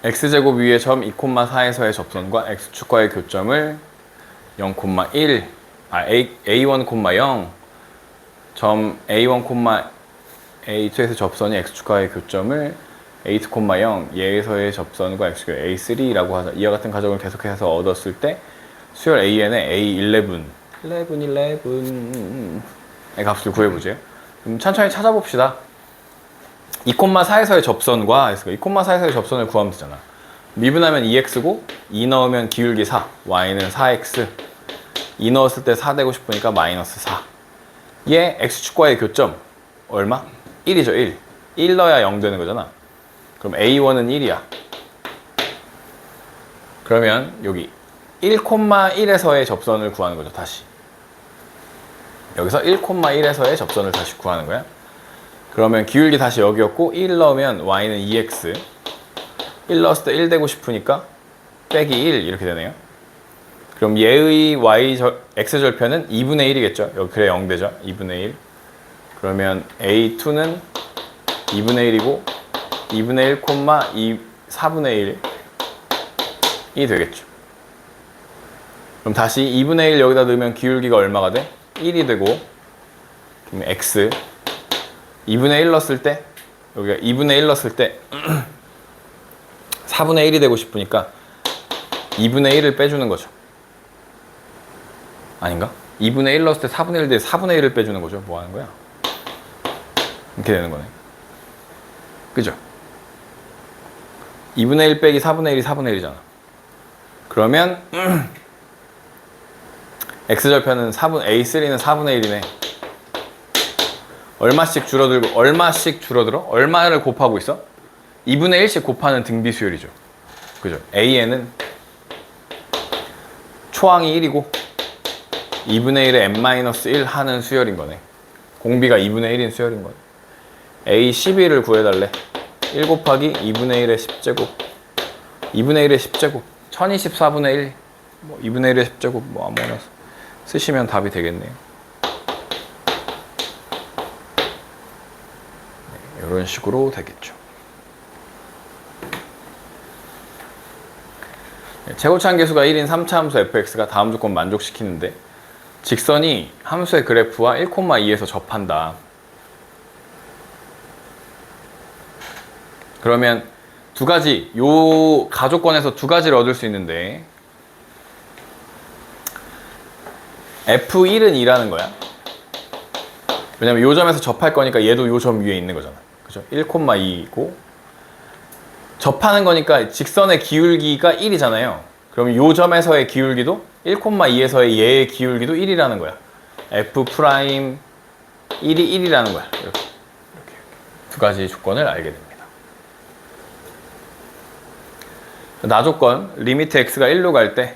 x제곱 위의 점 2,4에서의 접선과 x축과의 교점을 0,1 a1, 0 점 a1, a2에서 접선이 x축과의 교점을 a2, 0 얘에서의 접선과 x축 a3라고 하자. 이와 같은 가정을 계속해서 얻었을 때 수열 an의 a11 의 값을 구해보죠. 그럼 천천히 찾아봅시다. 2,4에서의 접선과 2,4에서의 접선을 구하면 되잖아. 미분하면 2x고 2 넣으면 기울기 4 y는 4x 2 넣었을 때 4 되고 싶으니까 마이너스 4 얘 x축과의 교점 얼마? 1이죠. 1 넣어야 0 되는 거잖아. 그럼 a1은 1이야. 그러면 여기 1,1에서의 접선을 구하는 거죠. 다시 여기서 1,1에서의 접선을 다시 구하는 거야. 그러면 기울기 다시 여기였고 1 넣으면 y는 2x 1 넣었을 때 1 되고 싶으니까 빼기 1 이렇게 되네요. 그럼 얘의 x절편은 2분의 1이겠죠. 여기 그래 0 되죠. 2분의 1 그러면 a2는 2분의 1이고 2분의 1, 4분의 1이 되겠죠. 그럼 다시 2분의 1 여기다 넣으면 기울기가 얼마가 돼? 1이 되고 그럼 x 2분의 1 넣었을 때 여기가 2분의 1 넣었을 때 4분의 1이 되고 싶으니까 2분의 1을 빼주는 거죠. 아닌가? 2분의 1 넣었을 때 4분의 1 대 4분의 1을 빼주는 거죠. 뭐 하는 거야? 이렇게 되는 거네. 그죠? 2분의 1 빼기 4분의 1이 4분의 1이잖아. 그러면 x절편은 a3는 4분의 1이네. 얼마씩 줄어들어? 얼마를 곱하고 있어? 2분의 1씩 곱하는 등비 수열이죠. 그죠? a에는 초항이 1이고 2분의 1에 n-1 하는 수열인 거네. 공비가 2분의 1인 수열인 거네. a12를 구해달래. 1 곱하기 2분의 1의 10제곱 2분의 1의 10제곱 1024분의 1 뭐 2분의 1의 10제곱 뭐 아무거나 쓰시면 답이 되겠네요. 네, 이런 식으로 되겠죠. 네, 최고차항 계수가 1인 3차 함수 fx가 다음 조건 만족시키는데 직선이 함수의 그래프와 1,2에서 접한다. 그러면 두 가지, 요 가조건에서 두 가지를 얻을 수 있는데 F1은 2라는 거야. 왜냐면 요 점에서 접할 거니까 얘도 요 점 위에 있는 거잖아. 그죠? 1,2고 접하는 거니까 직선의 기울기가 1이잖아요. 그럼 요 점에서의 기울기도 1,2에서의 얘의 기울기도 1이라는 거야. F'1이 1이라는 거야. 이렇게 두 가지 조건을 알게 됩니다. 나조건 리미트 x가 1로 갈 때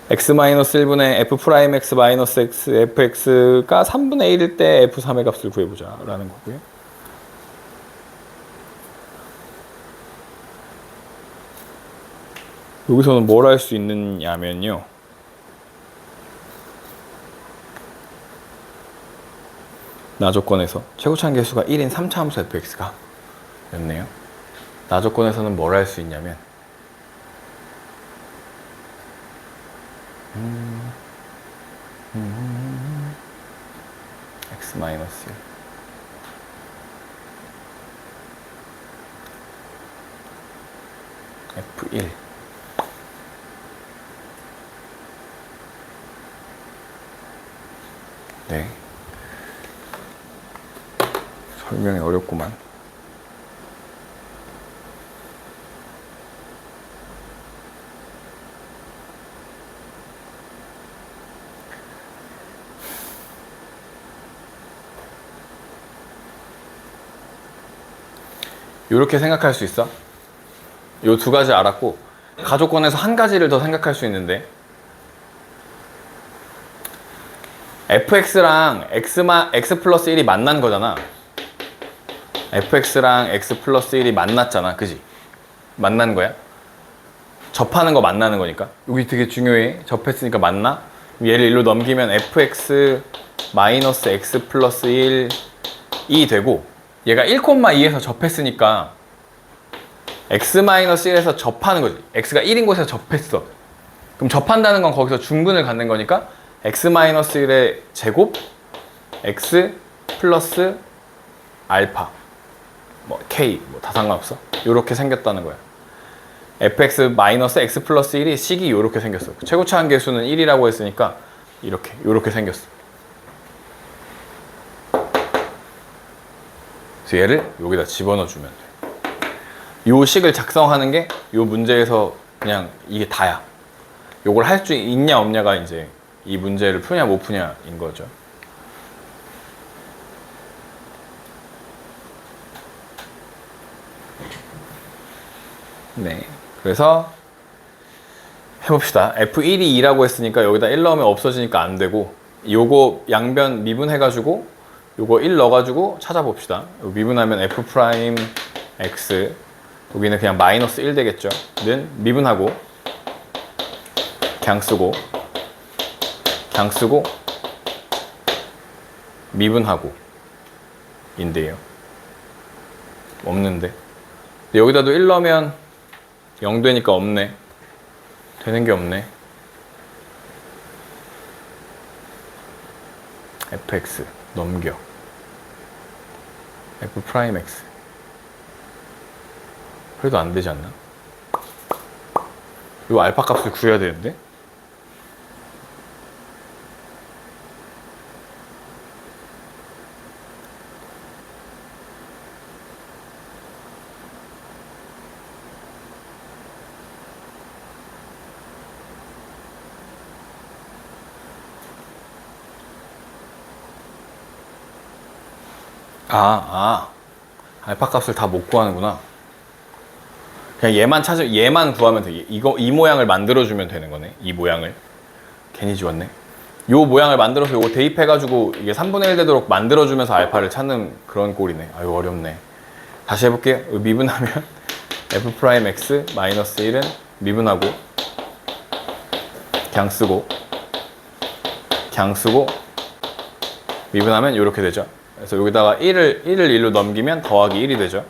x-1분의 f'x-x fx가 3분의 1일 때 f3의 값을 구해보자 라는 거고요. 여기서는 뭘 할 수 있느냐면요, 나조건에서 최고차항 계수가 1인 3차 함수 fx가 였네요. 나조건에서는 뭘 할 수 있냐면 x-1 f1 네, 설명이 어렵구만. 이렇게 생각할 수 있어. 요 두 가지 알았고 가조건에서 한 가지를 더 생각할 수 있는데 fx랑 x 플러스 1이 만난 거잖아. fx랑 x 플러스 1이 만났잖아. 그지? 만난 거야. 접하는 거 만나는 거니까. 여기 되게 중요해. 접했으니까 만나. 얘를 1로 넘기면 fx 마이너스 x 플러스 1이 되고, 얘가 1,2에서 접했으니까 x-1에서 접하는 거지. x가 1인 곳에서 접했어. 그럼 접한다는 건 거기서 중근을 갖는 거니까 x-1의 제곱 x 플러스 알파 뭐 k 뭐 다 상관없어. 요렇게 생겼다는 거야. fx 마이너스 x 플러스 1이 식이 요렇게 생겼어. 최고차항 계수는 1이라고 했으니까 요렇게 생겼어. 그래서 얘를 여기다 집어넣어 주면 돼. 요 식을 작성하는 게 요 문제에서 그냥 이게 다야. 요걸 할 수 있냐 없냐가 이제 이 문제를 푸냐 못 푸냐인 거죠. 네, 그래서 해봅시다. F1이 2라고 했으니까 여기다 1 넣으면 없어지니까 안 되고, 요거 양변 미분해가지고 요거 1 넣어가지고 찾아봅시다. 미분하면 F'X, 여기는 그냥 마이너스 1 되겠죠. 는 미분하고 그냥 쓰고 미분하고 인데요. 없는데. 근데 여기다도 1 넣으면 0 되니까 없네. 되는 게 없네. fx 넘겨 f'x. 그래도 안 되지 않나? 이 알파 값을 구해야 되는데? 알파 값을 다 못 구하는구나. 그냥 얘만 구하면 돼. 이 모양을 만들어주면 되는 거네. 이 모양을. 괜히 지웠네. 요 모양을 만들어서 요거 대입해가지고 이게 3분의 1 되도록 만들어주면서 알파를 찾는 그런 꼴이네. 아유, 어렵네. 다시 해볼게요. 미분하면 f'x 마이너스 1은 미분하고 그냥 쓰고 미분하면 이렇게 되죠. 그래서 여기다가 1을 1로 넘기면 더하기 1이 되죠.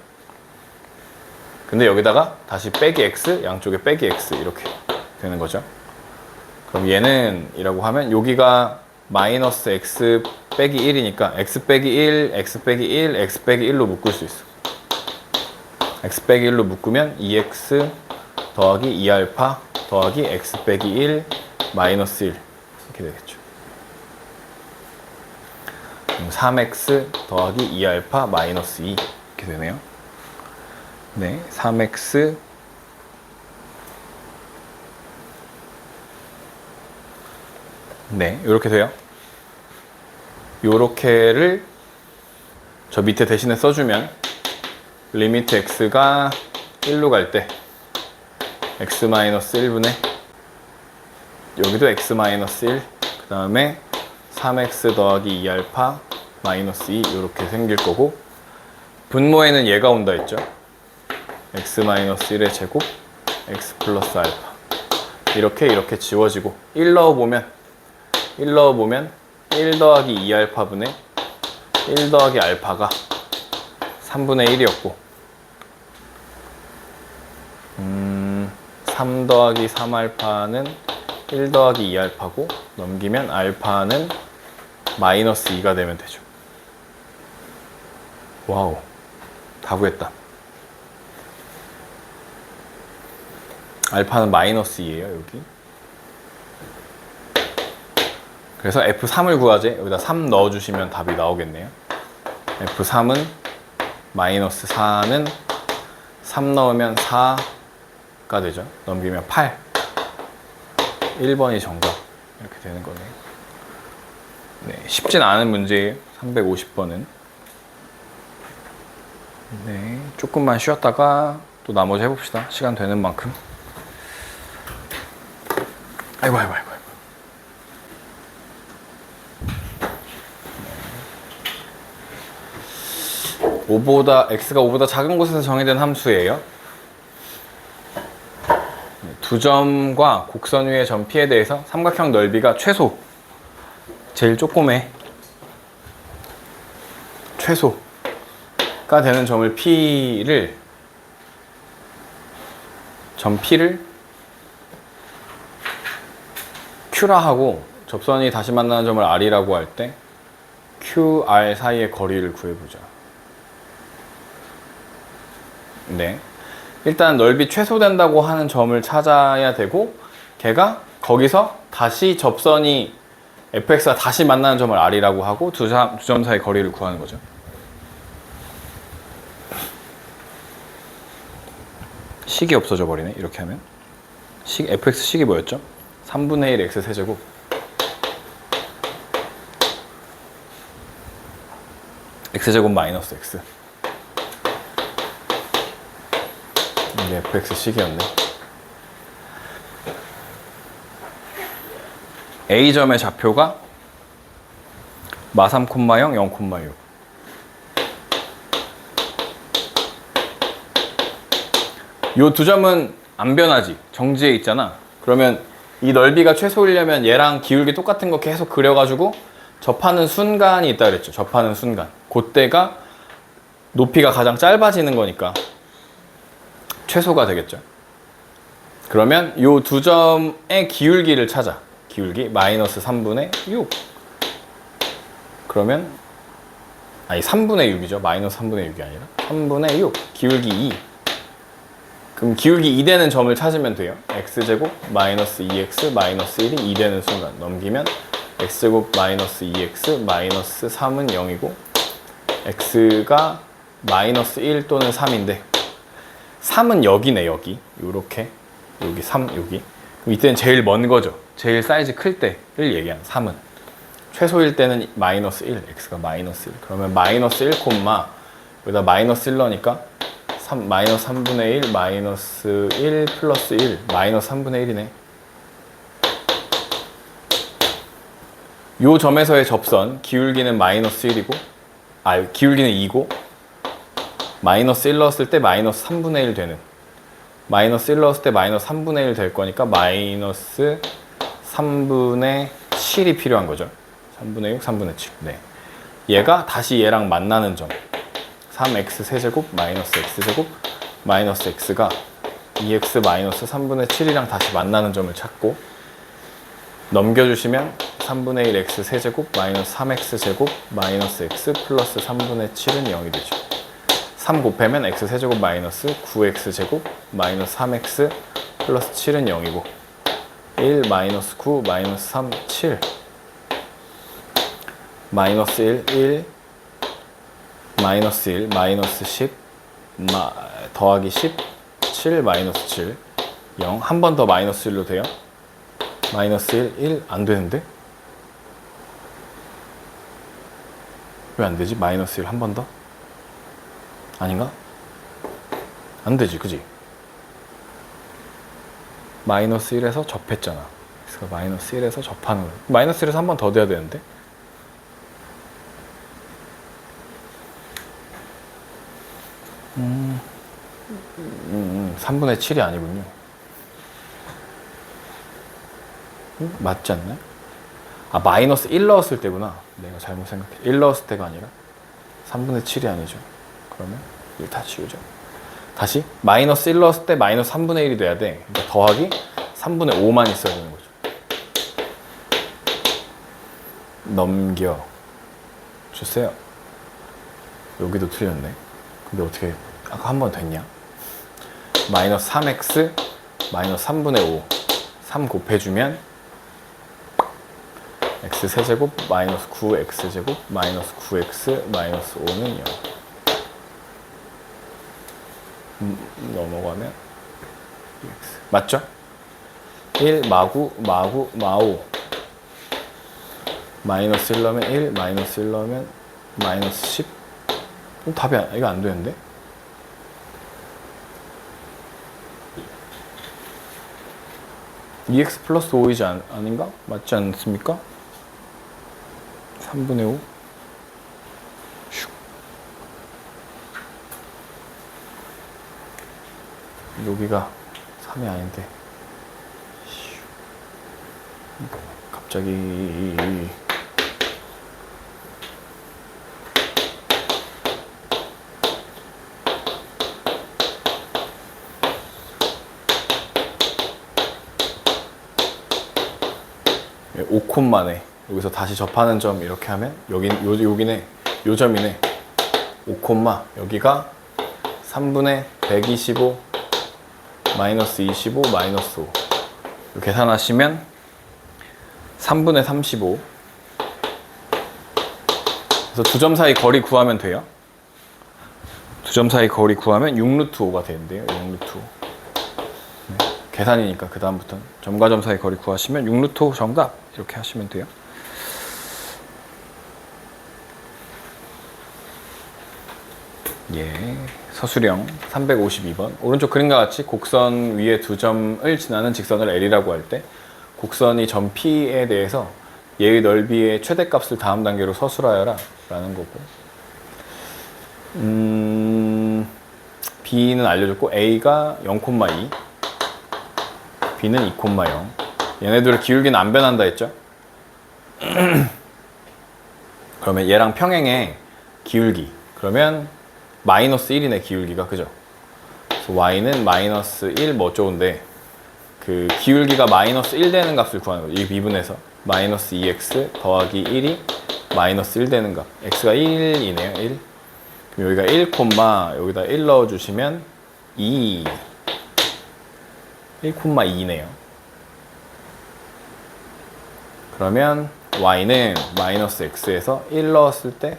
근데 여기다가 다시 빼기 x, 양쪽에 빼기 x 이렇게 되는 거죠. 그럼 얘는 이라고 하면 여기가 마이너스 x 빼기 1이니까 x 빼기 1, x 빼기 1, x 빼기 1로 묶을 수 있어. x 빼기 1로 묶으면 2x 더하기 2알파 더하기 x 빼기 1 마이너스 1 이렇게 되겠죠. 3x 더하기 2알파 마이너스 2 이렇게 되네요. 네, 3x 네, 이렇게 돼요. 요렇게를 저 밑에 대신에 써주면 리미트 x가 1로 갈 때 x-1분의 여기도 x-1 그 다음에 3x 더하기 2알파 마이너스 2 이렇게 생길 거고, 분모에는 얘가 온다 했죠. x-1의 제곱 x 플러스 알파 이렇게 지워지고 1 넣어보면 1 더하기 2알파분의 1 더하기 알파가 3분의 1이었고 3 더하기 3알파는 1 더하기 2알파고 넘기면 알파는 마이너스 2가 되면 되죠. 와우, 다 구했다. 알파는 마이너스 2예요 여기. 그래서 F3을 구하재. 여기다 3 넣어주시면 답이 나오겠네요. F3은 마이너스 4는 3 넣으면 4가 되죠. 넘기면 8. 1번이 정답. 이렇게 되는 거네요. 네, 쉽진 않은 문제예요. 350번은. 네, 조금만 쉬었다가 또 나머지 해봅시다. 시간 되는 만큼. 아이고. 5보다 x가 5보다 작은 곳에서 정의된 함수예요. 두 점과 곡선 위의 점 P에 대해서 삼각형 넓이가 최소, 제일 조그매 최소가 되는 점을 P를 Q라 하고 접선이 다시 만나는 점을 R이라고 할 때 Q, R 사이의 거리를 구해보자. 네, 일단 넓이 최소된다고 하는 점을 찾아야 되고, 걔가 거기서 다시 접선이 fx가 다시 만나는 점을 r이라고 하고 두 점 사이 거리를 구하는 거죠. 식이 없어져 버리네 이렇게 하면. fx 식이 뭐였죠? 3분의 1 x 세제곱. x제곱 마이너스 x. 이게 fx 식이었네. A점의 좌표가 마3, 0, 0,6. 요 두 점은 안 변하지. 정지해 있잖아. 그러면 이 넓이가 최소이려면 얘랑 기울기 똑같은 거 계속 그려가지고 접하는 순간이 있다 그랬죠. 접하는 순간. 그때가 높이가 가장 짧아지는 거니까 최소가 되겠죠. 그러면 요 두 점의 기울기를 찾아. 기울기 마이너스 3분의 6. 그러면 3분의 6이죠. 마이너스 3분의 6이 아니라 3분의 6. 기울기 2. 그럼 기울기 2 되는 점을 찾으면 돼요. x제곱 마이너스 2x 마이너스 1이 2 되는 순간 넘기면 x제곱 마이너스 2x 마이너스 3은 0이고 x가 마이너스 1 또는 3인데 3은 여기네. 여기 요렇게 여기 3 여기. 그럼 이때는 제일 먼 거죠. 제일 사이즈 클 때를 얘기하는 3은. 최소일 때는 마이너스 1, x가 마이너스 1. 그러면 마이너스 1, 여기다 마이너스 1 넣으니까 마이너스 3분의 1, 마이너스 1 플러스 1, 마이너스 3분의 1이네. 요 점에서의 접선, 기울기는 마이너스 1이고, 기울기는 2고, 마이너스 1 넣었을 때 마이너스 3분의 1 되는. 마이너스 1 넣었을 때 마이너스 3분의 1 될 거니까 마이너스 3분의 7이 필요한 거죠. 3분의 6, 3분의 7. 네. 얘가 다시 얘랑 만나는 점. 3x 세제곱 마이너스 x제곱 마이너스 x가 2x 마이너스 3분의 7이랑 다시 만나는 점을 찾고 넘겨주시면 3분의 1 x 세제곱 마이너스 3x 제곱 마이너스 x 플러스 3분의 7은 0이 되죠. 3 곱하면 x 세제곱 마이너스 9x 제곱 마이너스 3x 플러스 7은 0이고 1 마이너스 9 마이너스 3 7 마이너스 1 1 마이너스 1 마이너스 10 더하기 10 7 마이너스 7 0 한 번 더 마이너스 1로 돼요. 마이너스 1 1 안 되는데? 왜 안 되지? 마이너스 1 한 번 더? 아닌가? 안 되지, 그지? 마이너스 1에서 접했잖아. 그래서 마이너스 1에서 접하는 거야. 마이너스 1에서 한 번 더 돼야 되는데? 3분의 7이 아니군요. 맞지 않나요? 아, 마이너스 1 넣었을 때구나. 내가 잘못 생각해. 1 넣었을 때가 아니라 3분의 7이 아니죠. 그러면 이거 다 지우죠. 다시 마이너스 1 넣었을 때 마이너스 3분의 1이 돼야 돼. 그러니까 더하기 3분의 5만 있어야 되는 거죠. 넘겨 주세요. 여기도 틀렸네. 근데 어떻게 아까 한 번 됐냐? 마이너스 3x 마이너스 3분의 5 3 곱해주면 x 세제곱 마이너스 9x제곱 마이너스 9x 마이너스 5는 0. 넘어가면 x 맞죠? 1 마구 마오 마이너스 1 넣으면 1 마이너스 1 넣으면 마이너스 10. 답이 이거 안 되는데? EX 플러스 5이지 아닌가? 맞지 않습니까? 3분의 5 여기가 3이 아닌데 갑자기 예, 5콤마네. 여기서 다시 접하는 점 이렇게 하면 여기네. 요 점이네. 5콤마 여기가 3분의 125 마이너스 25 마이너스 5 계산하시면 3분의 35. 그래서 두 점 사이 거리 구하면 돼요. 두 점 사이 거리 구하면 6루트 5가 되는데요. 6루트 5. 네, 계산이니까 그 다음부터는 점과 점 사이 거리 구하시면 6루트 5 정답 이렇게 하시면 돼요. 예, 서술형 352번. 오른쪽 그림과 같이 곡선 위에 두 점을 지나는 직선을 L이라고 할 때 곡선이 점 P에 대해서 얘의 넓이의 최대값을 다음 단계로 서술하여라 라는 거고, B는 알려줬고 A가 0,2 B는 2,0 얘네들의 기울기는 안 변한다 했죠? 그러면 얘랑 평행의 기울기 그러면 마이너스 1이네 기울기가. 그죠? 그래서 Y는 마이너스 1 뭐 어쩌고인데 그 기울기가 마이너스 1 되는 값을 구하는 거예요. 이 미분에서 마이너스 2x 더하기 1이 마이너스 1 되는 값. x가 1이네요. 1. 그럼 여기가 1, 여기다 1 넣어주시면 2. 1,2네요. 그러면 y는 마이너스 x에서 1 넣었을 때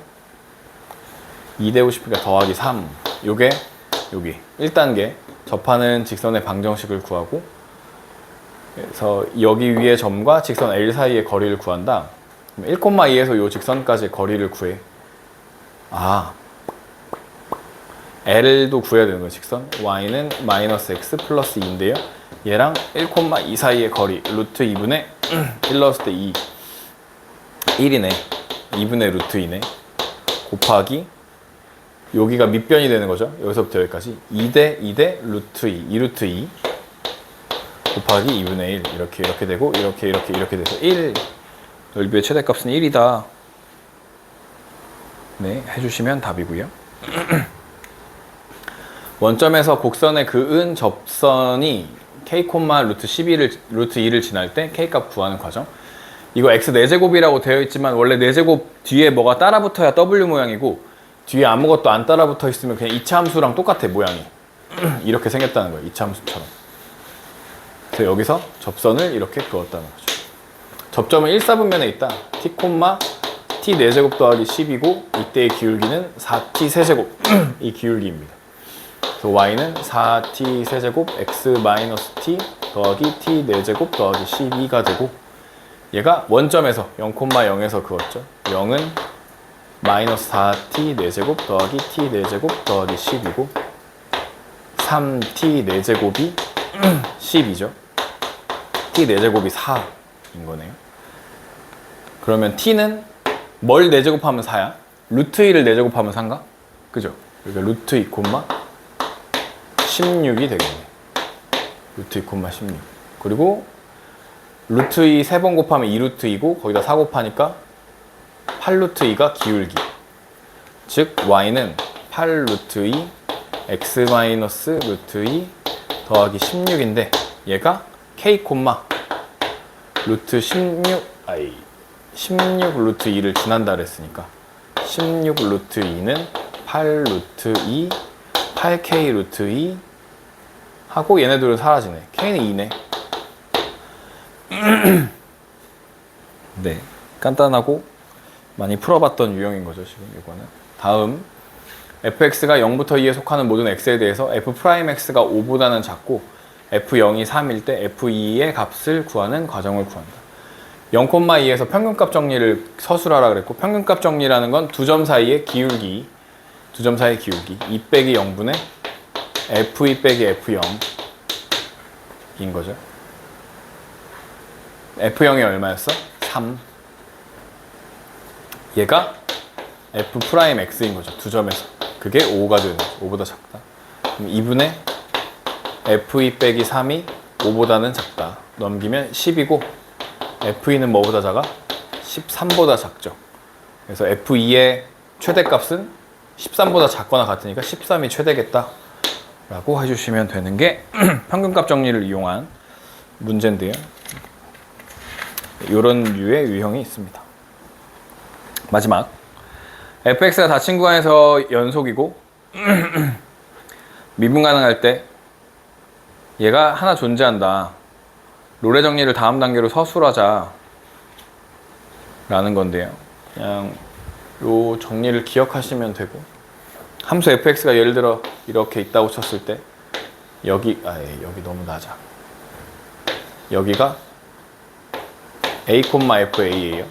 2되고 싶으니까 더하기 3. 요게 여기 1단계 접하는 직선의 방정식을 구하고, 그래서 여기 위에 점과 직선 L 사이의 거리를 구한다. 1,2에서 요 직선까지의 거리를 구해. 아, L도 구해야 되는 거예요. 직선 y는 마이너스 x 플러스 2인데요. 얘랑 1,2 사이의 거리 루트 2분의 1 넣었을 때 2 1이네. 2분의 루트 2네. 곱하기 여기가 밑변이 되는 거죠. 여기서부터 여기까지 2대 루트 2 2루트 2 곱하기 2분의 1 이렇게 되고 이렇게 돼서 1 넓이의 최대값은 1이다. 네, 해주시면 답이고요. 원점에서 곡선에 그은 접선이 k, 루트 2를 지날 때 k값 구하는 과정. 이거 x 4제곱이라고 되어 있지만 원래 4제곱 뒤에 뭐가 따라붙어야 w 모양이고 뒤에 아무것도 안 따라붙어 있으면 그냥 이차함수랑 똑같아 모양이. 이렇게 생겼다는 거예요. 이차함수처럼. 그래서 여기서 접선을 이렇게 그었다는 거죠. 접점은 1사분면에 있다. t, t 4제곱 더하기 10이고 이때의 기울기는 4t 세제곱 이 기울기입니다. 그래서 y는 4t 세제곱 x t 더하기 t 4제곱 더하기 12가 되고 얘가 원점에서 0,0에서 그었죠. 0은 마이너스 4t 4제곱 더하기 t 4제곱 더하기 10이고 3t 4제곱이 10이죠. t 4제곱이 4인 거네요. 그러면 t는 뭘 4제곱하면 4야? 루트 2를 4제곱하면 4인가? 그죠? 그러니까 루트 2, 16이 되겠네. 루트 2, 16. 그리고 루트 2 3번 곱하면 2루트 2고 거기다 4 곱하니까 8루트 2가 기울기. 즉 y는 8루트 2 x 마이너스 루트 2 더하기 16인데 얘가 k, 루트 16 루트 2를 지난다 그랬으니까 16 루트 2는 8 루트 2 8k 루트 2 하고 얘네들은 사라지네. k는 2네. 네, 간단하고 많이 풀어봤던 유형인 거죠 지금 이거는. 다음 fx가 0부터 2에 속하는 모든 x에 대해서 f'x가 5보다는 작고 f0이 3일 때 f2의 값을 구하는 과정을 구한다. 0,2에서 평균값 정리를 서술하라 그랬고 평균값 정리라는 건 두 점 사이의 기울기 2 빼기 0분의 f2 빼기 f0인 거죠. f0이 얼마였어? 3. 얘가 f'x인 거죠. 두 점에서. 그게 5가 되는 거죠. 5보다 작다. 그럼 2분의 f2 빼기 3이 5보다는 작다. 넘기면 10이고 f2는 뭐보다 작아? 13보다 작죠. 그래서 f2의 최대값은 13보다 작거나 같으니까 13이 최대겠다 라고 해주시면 되는 게 평균값 정리를 이용한 문제인데요. 이런 류의 유형이 있습니다. 마지막 fx가 닫힌 구간에서 연속이고 미분 가능할 때 얘가 하나 존재한다. 롤의 정리를 다음 단계로 서술하자 라는 건데요. 그냥 요 정리를 기억하시면 되고 함수 fx가 예를 들어 이렇게 있다고 쳤을 때 여기 너무 낮아. 여기가 a, fa예요.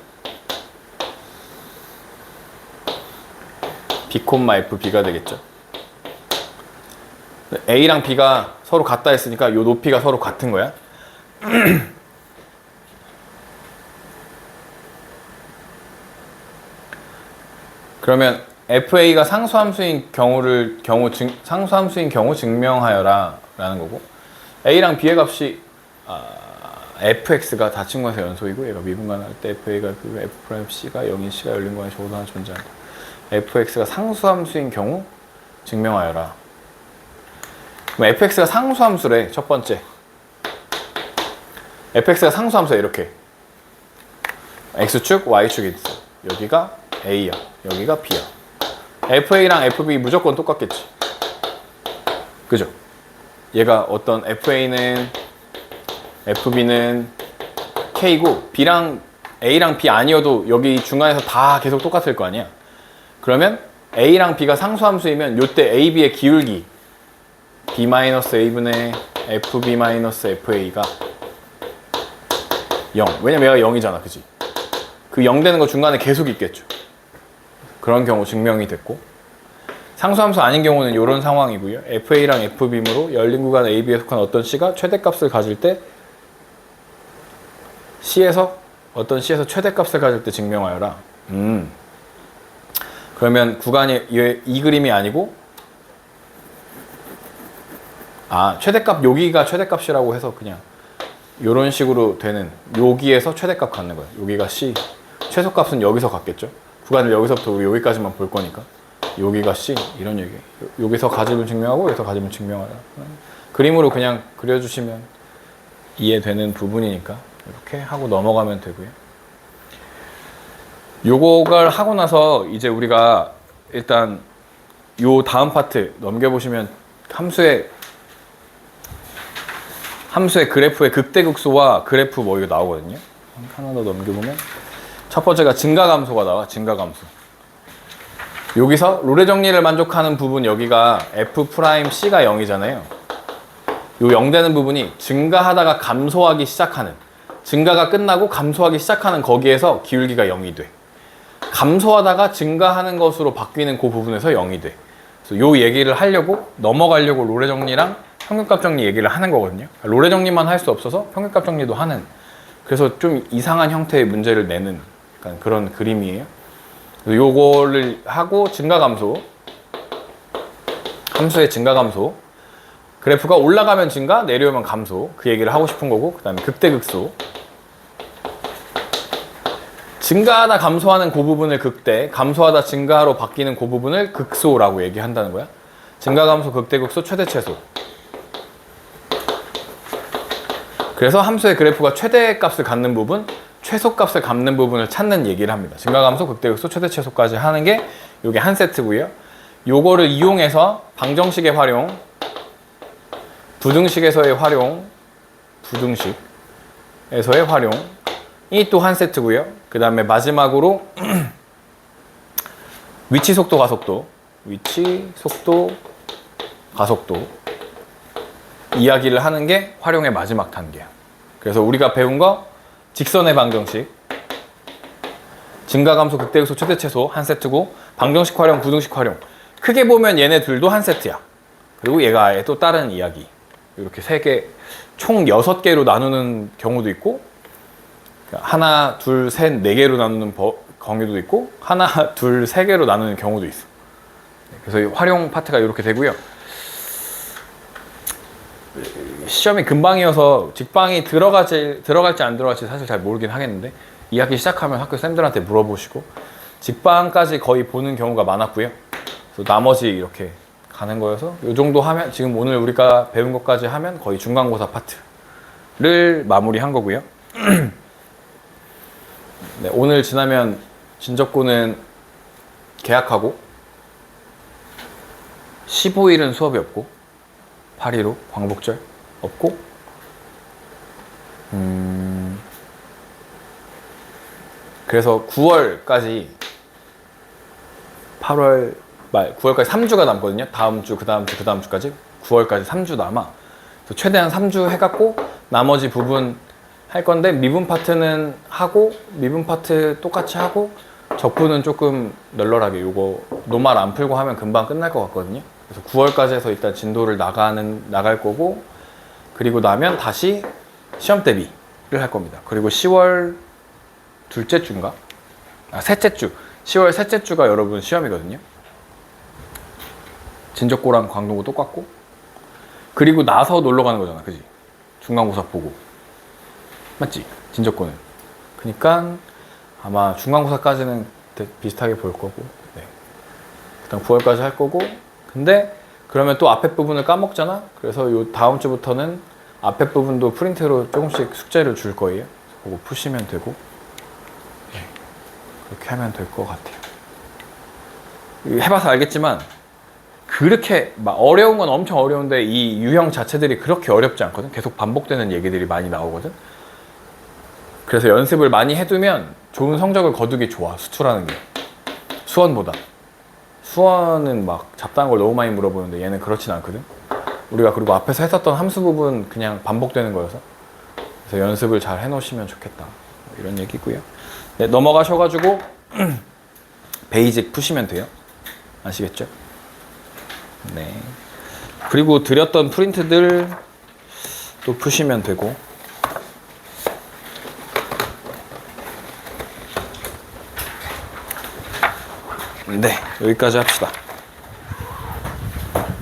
b, fb가 되겠죠. a랑 b가 서로 같다 했으니까 이 높이가 서로 같은 거야. 그러면 fa가 상수함수인 경우 증명하여라 라는 거고 a랑 b의 값이 fx가 닫힌 구간에서 연속이고 얘가 미분간할 때 fa가 f'c가 0인 c가 열린 구간에 적어도 하나 존재한다. fx가 상수함수인 경우 증명하여라. 그럼 fx가 상수함수래. 첫 번째 fx가 상수함수야. 이렇게 x축, y축이 있어. 여기가 a야, 여기가 b야. fa랑 fb 무조건 똑같겠지. 그죠? 얘가 어떤 fa는 fb는 k고 b랑 a랑 b 아니어도 여기 중간에서 다 계속 똑같을 거 아니야. 그러면 a랑 b가 상수함수이면 요때 a, b의 기울기 b-a분의 fb-fa가 0. 왜냐면 얘가 0이잖아. 그지? 그 0 되는 거 중간에 계속 있겠죠. 그런 경우 증명이 됐고 상수함수 아닌 경우는 이런 상황이고요. fa랑 fb므로 열린 구간 ab에 속한 어떤 c가 최대값을 가질 때 C에서 어떤 C에서 최대값을 가질 때 증명하여라. 그러면 구간이 이 그림이 아니고 최대값 여기가 최대값이라고 해서 그냥 이런 식으로 되는 여기에서 최대값 갖는 거예요. 여기가 C, 최소값은 여기서 갖겠죠. 구간을 여기서부터 우리 여기까지만 볼 거니까 여기가 C 이런 얘기예요. 여기서 가집을 증명하고 여기서 가집을 증명하라. 그림으로 그냥 그려주시면 이해되는 부분이니까 이렇게 하고 넘어가면 되고요. 요거를 하고 나서 이제 우리가 일단 요 다음 파트 넘겨보시면 함수의 그래프의 극대극소와 그래프 뭐 이거 나오거든요. 하나 더 넘겨보면 첫 번째가 증가감소가 나와. 증가감소. 여기서 롤의 정리를 만족하는 부분 여기가 F'C가 0이잖아요. 요 0 되는 부분이 증가하다가 감소하기 시작하는, 증가가 끝나고 감소하기 시작하는 거기에서 기울기가 0이 돼. 감소하다가 증가하는 것으로 바뀌는 그 부분에서 0이 돼. 그래서 요 얘기를 하려고 넘어가려고 롤의 정리랑 평균값 정리 얘기를 하는 거거든요. 롤의 정리만 할 수 없어서 평균값 정리도 하는, 그래서 좀 이상한 형태의 문제를 내는 약간 그런 그림이에요. 요거를 하고 증가감소, 함수의 증가감소, 그래프가 올라가면 증가, 내려오면 감소, 그 얘기를 하고 싶은 거고, 그 다음에 극대극소, 증가하다 감소하는 그 부분을 극대, 감소하다 증가로 바뀌는 그 부분을 극소라고 얘기한다는 거야. 증가감소, 극대극소, 최대최소. 그래서 함수의 그래프가 최대값을 갖는 부분, 최소값을 갖는 부분을 찾는 얘기를 합니다. 증가감소, 극대극소, 최대최소까지 하는 게 요게 한 세트고요. 요거를 이용해서 방정식의 활용, 부등식에서의 활용, 부등식에서의 활용이 또 한 세트고요. 그 다음에 마지막으로 위치, 속도, 가속도, 위치, 속도, 가속도 이야기를 하는 게 활용의 마지막 단계야. 그래서 우리가 배운 거 직선의 방정식, 증가감소, 극대극소, 최대최소 한 세트고, 방정식 활용, 부등식 활용. 크게 보면 얘네 둘도 한 세트야. 그리고 얘가 아예 또 다른 이야기. 이렇게 세 개, 총 6개로 나누는 경우도 있고, 하나, 둘, 셋, 네 개로 나누는 경우도 있고, 하나, 둘, 세 개로 나누는 경우도 있어. 그래서 이 활용 파트가 이렇게 되고요. 시험이 금방이어서 직방이 들어갈지 안 들어갈지 사실 잘 모르긴 하겠는데, 이야기 시작하면 학교 쌤들한테 물어보시고, 직방까지 거의 보는 경우가 많았고요. 그래서 나머지 이렇게 가는 거여서 이 정도 하면, 지금 오늘 우리가 배운 것까지 하면 거의 중간고사 파트를 마무리한 거고요. 네, 오늘 지나면 진적고는 개학하고 15일은 수업이 없고 8.15 광복절 없고, 그래서 9월까지 8월 말 9월까지 3주가 남거든요. 다음 주, 그 다음 주, 그 다음 주까지 9월까지 3주 남아. 그래서 최대한 3주 해갖고 나머지 부분 할 건데, 미분 파트는 하고, 미분 파트 똑같이 하고, 적분은 조금 널널하게, 요거 노말 안 풀고 하면 금방 끝날 것 같거든요. 그래서 9월까지 해서 일단 진도를 나갈 거고, 그리고 나면 다시 시험 대비를 할 겁니다. 그리고 10월 둘째 주인가? 셋째 주. 10월 셋째 주가 여러분 시험이거든요. 진적고랑 광동고 똑같고, 그리고 나서 놀러 가는 거잖아, 그지? 중간고사 보고. 맞지? 진적고는. 그러니까 아마 중간고사까지는 비슷하게 볼 거고, 네. 일단 9월까지 할 거고, 근데 그러면 또 앞에 부분을 까먹잖아? 그래서 요 다음 주부터는 앞에 부분도 프린트로 조금씩 숙제를 줄 거예요. 그거 푸시면 되고, 네. 그렇게 하면 될 것 같아요. 해봐서 알겠지만, 그렇게 막 어려운 건 엄청 어려운데 이 유형 자체들이 그렇게 어렵지 않거든. 계속 반복되는 얘기들이 많이 나오거든. 그래서 연습을 많이 해두면 좋은 성적을 거두기 좋아, 수투라는 게. 수원보다. 수원은 막 잡다한 걸 너무 많이 물어보는데 얘는 그렇진 않거든. 우리가 그리고 앞에서 했었던 함수 부분 그냥 반복되는 거여서, 그래서 연습을 잘 해놓으시면 좋겠다, 이런 얘기고요. 네, 넘어가셔가지고 베이직 푸시면 돼요. 아시겠죠? 네. 그리고 드렸던 프린트들 또 푸시면 되고. 네, 여기까지 합시다.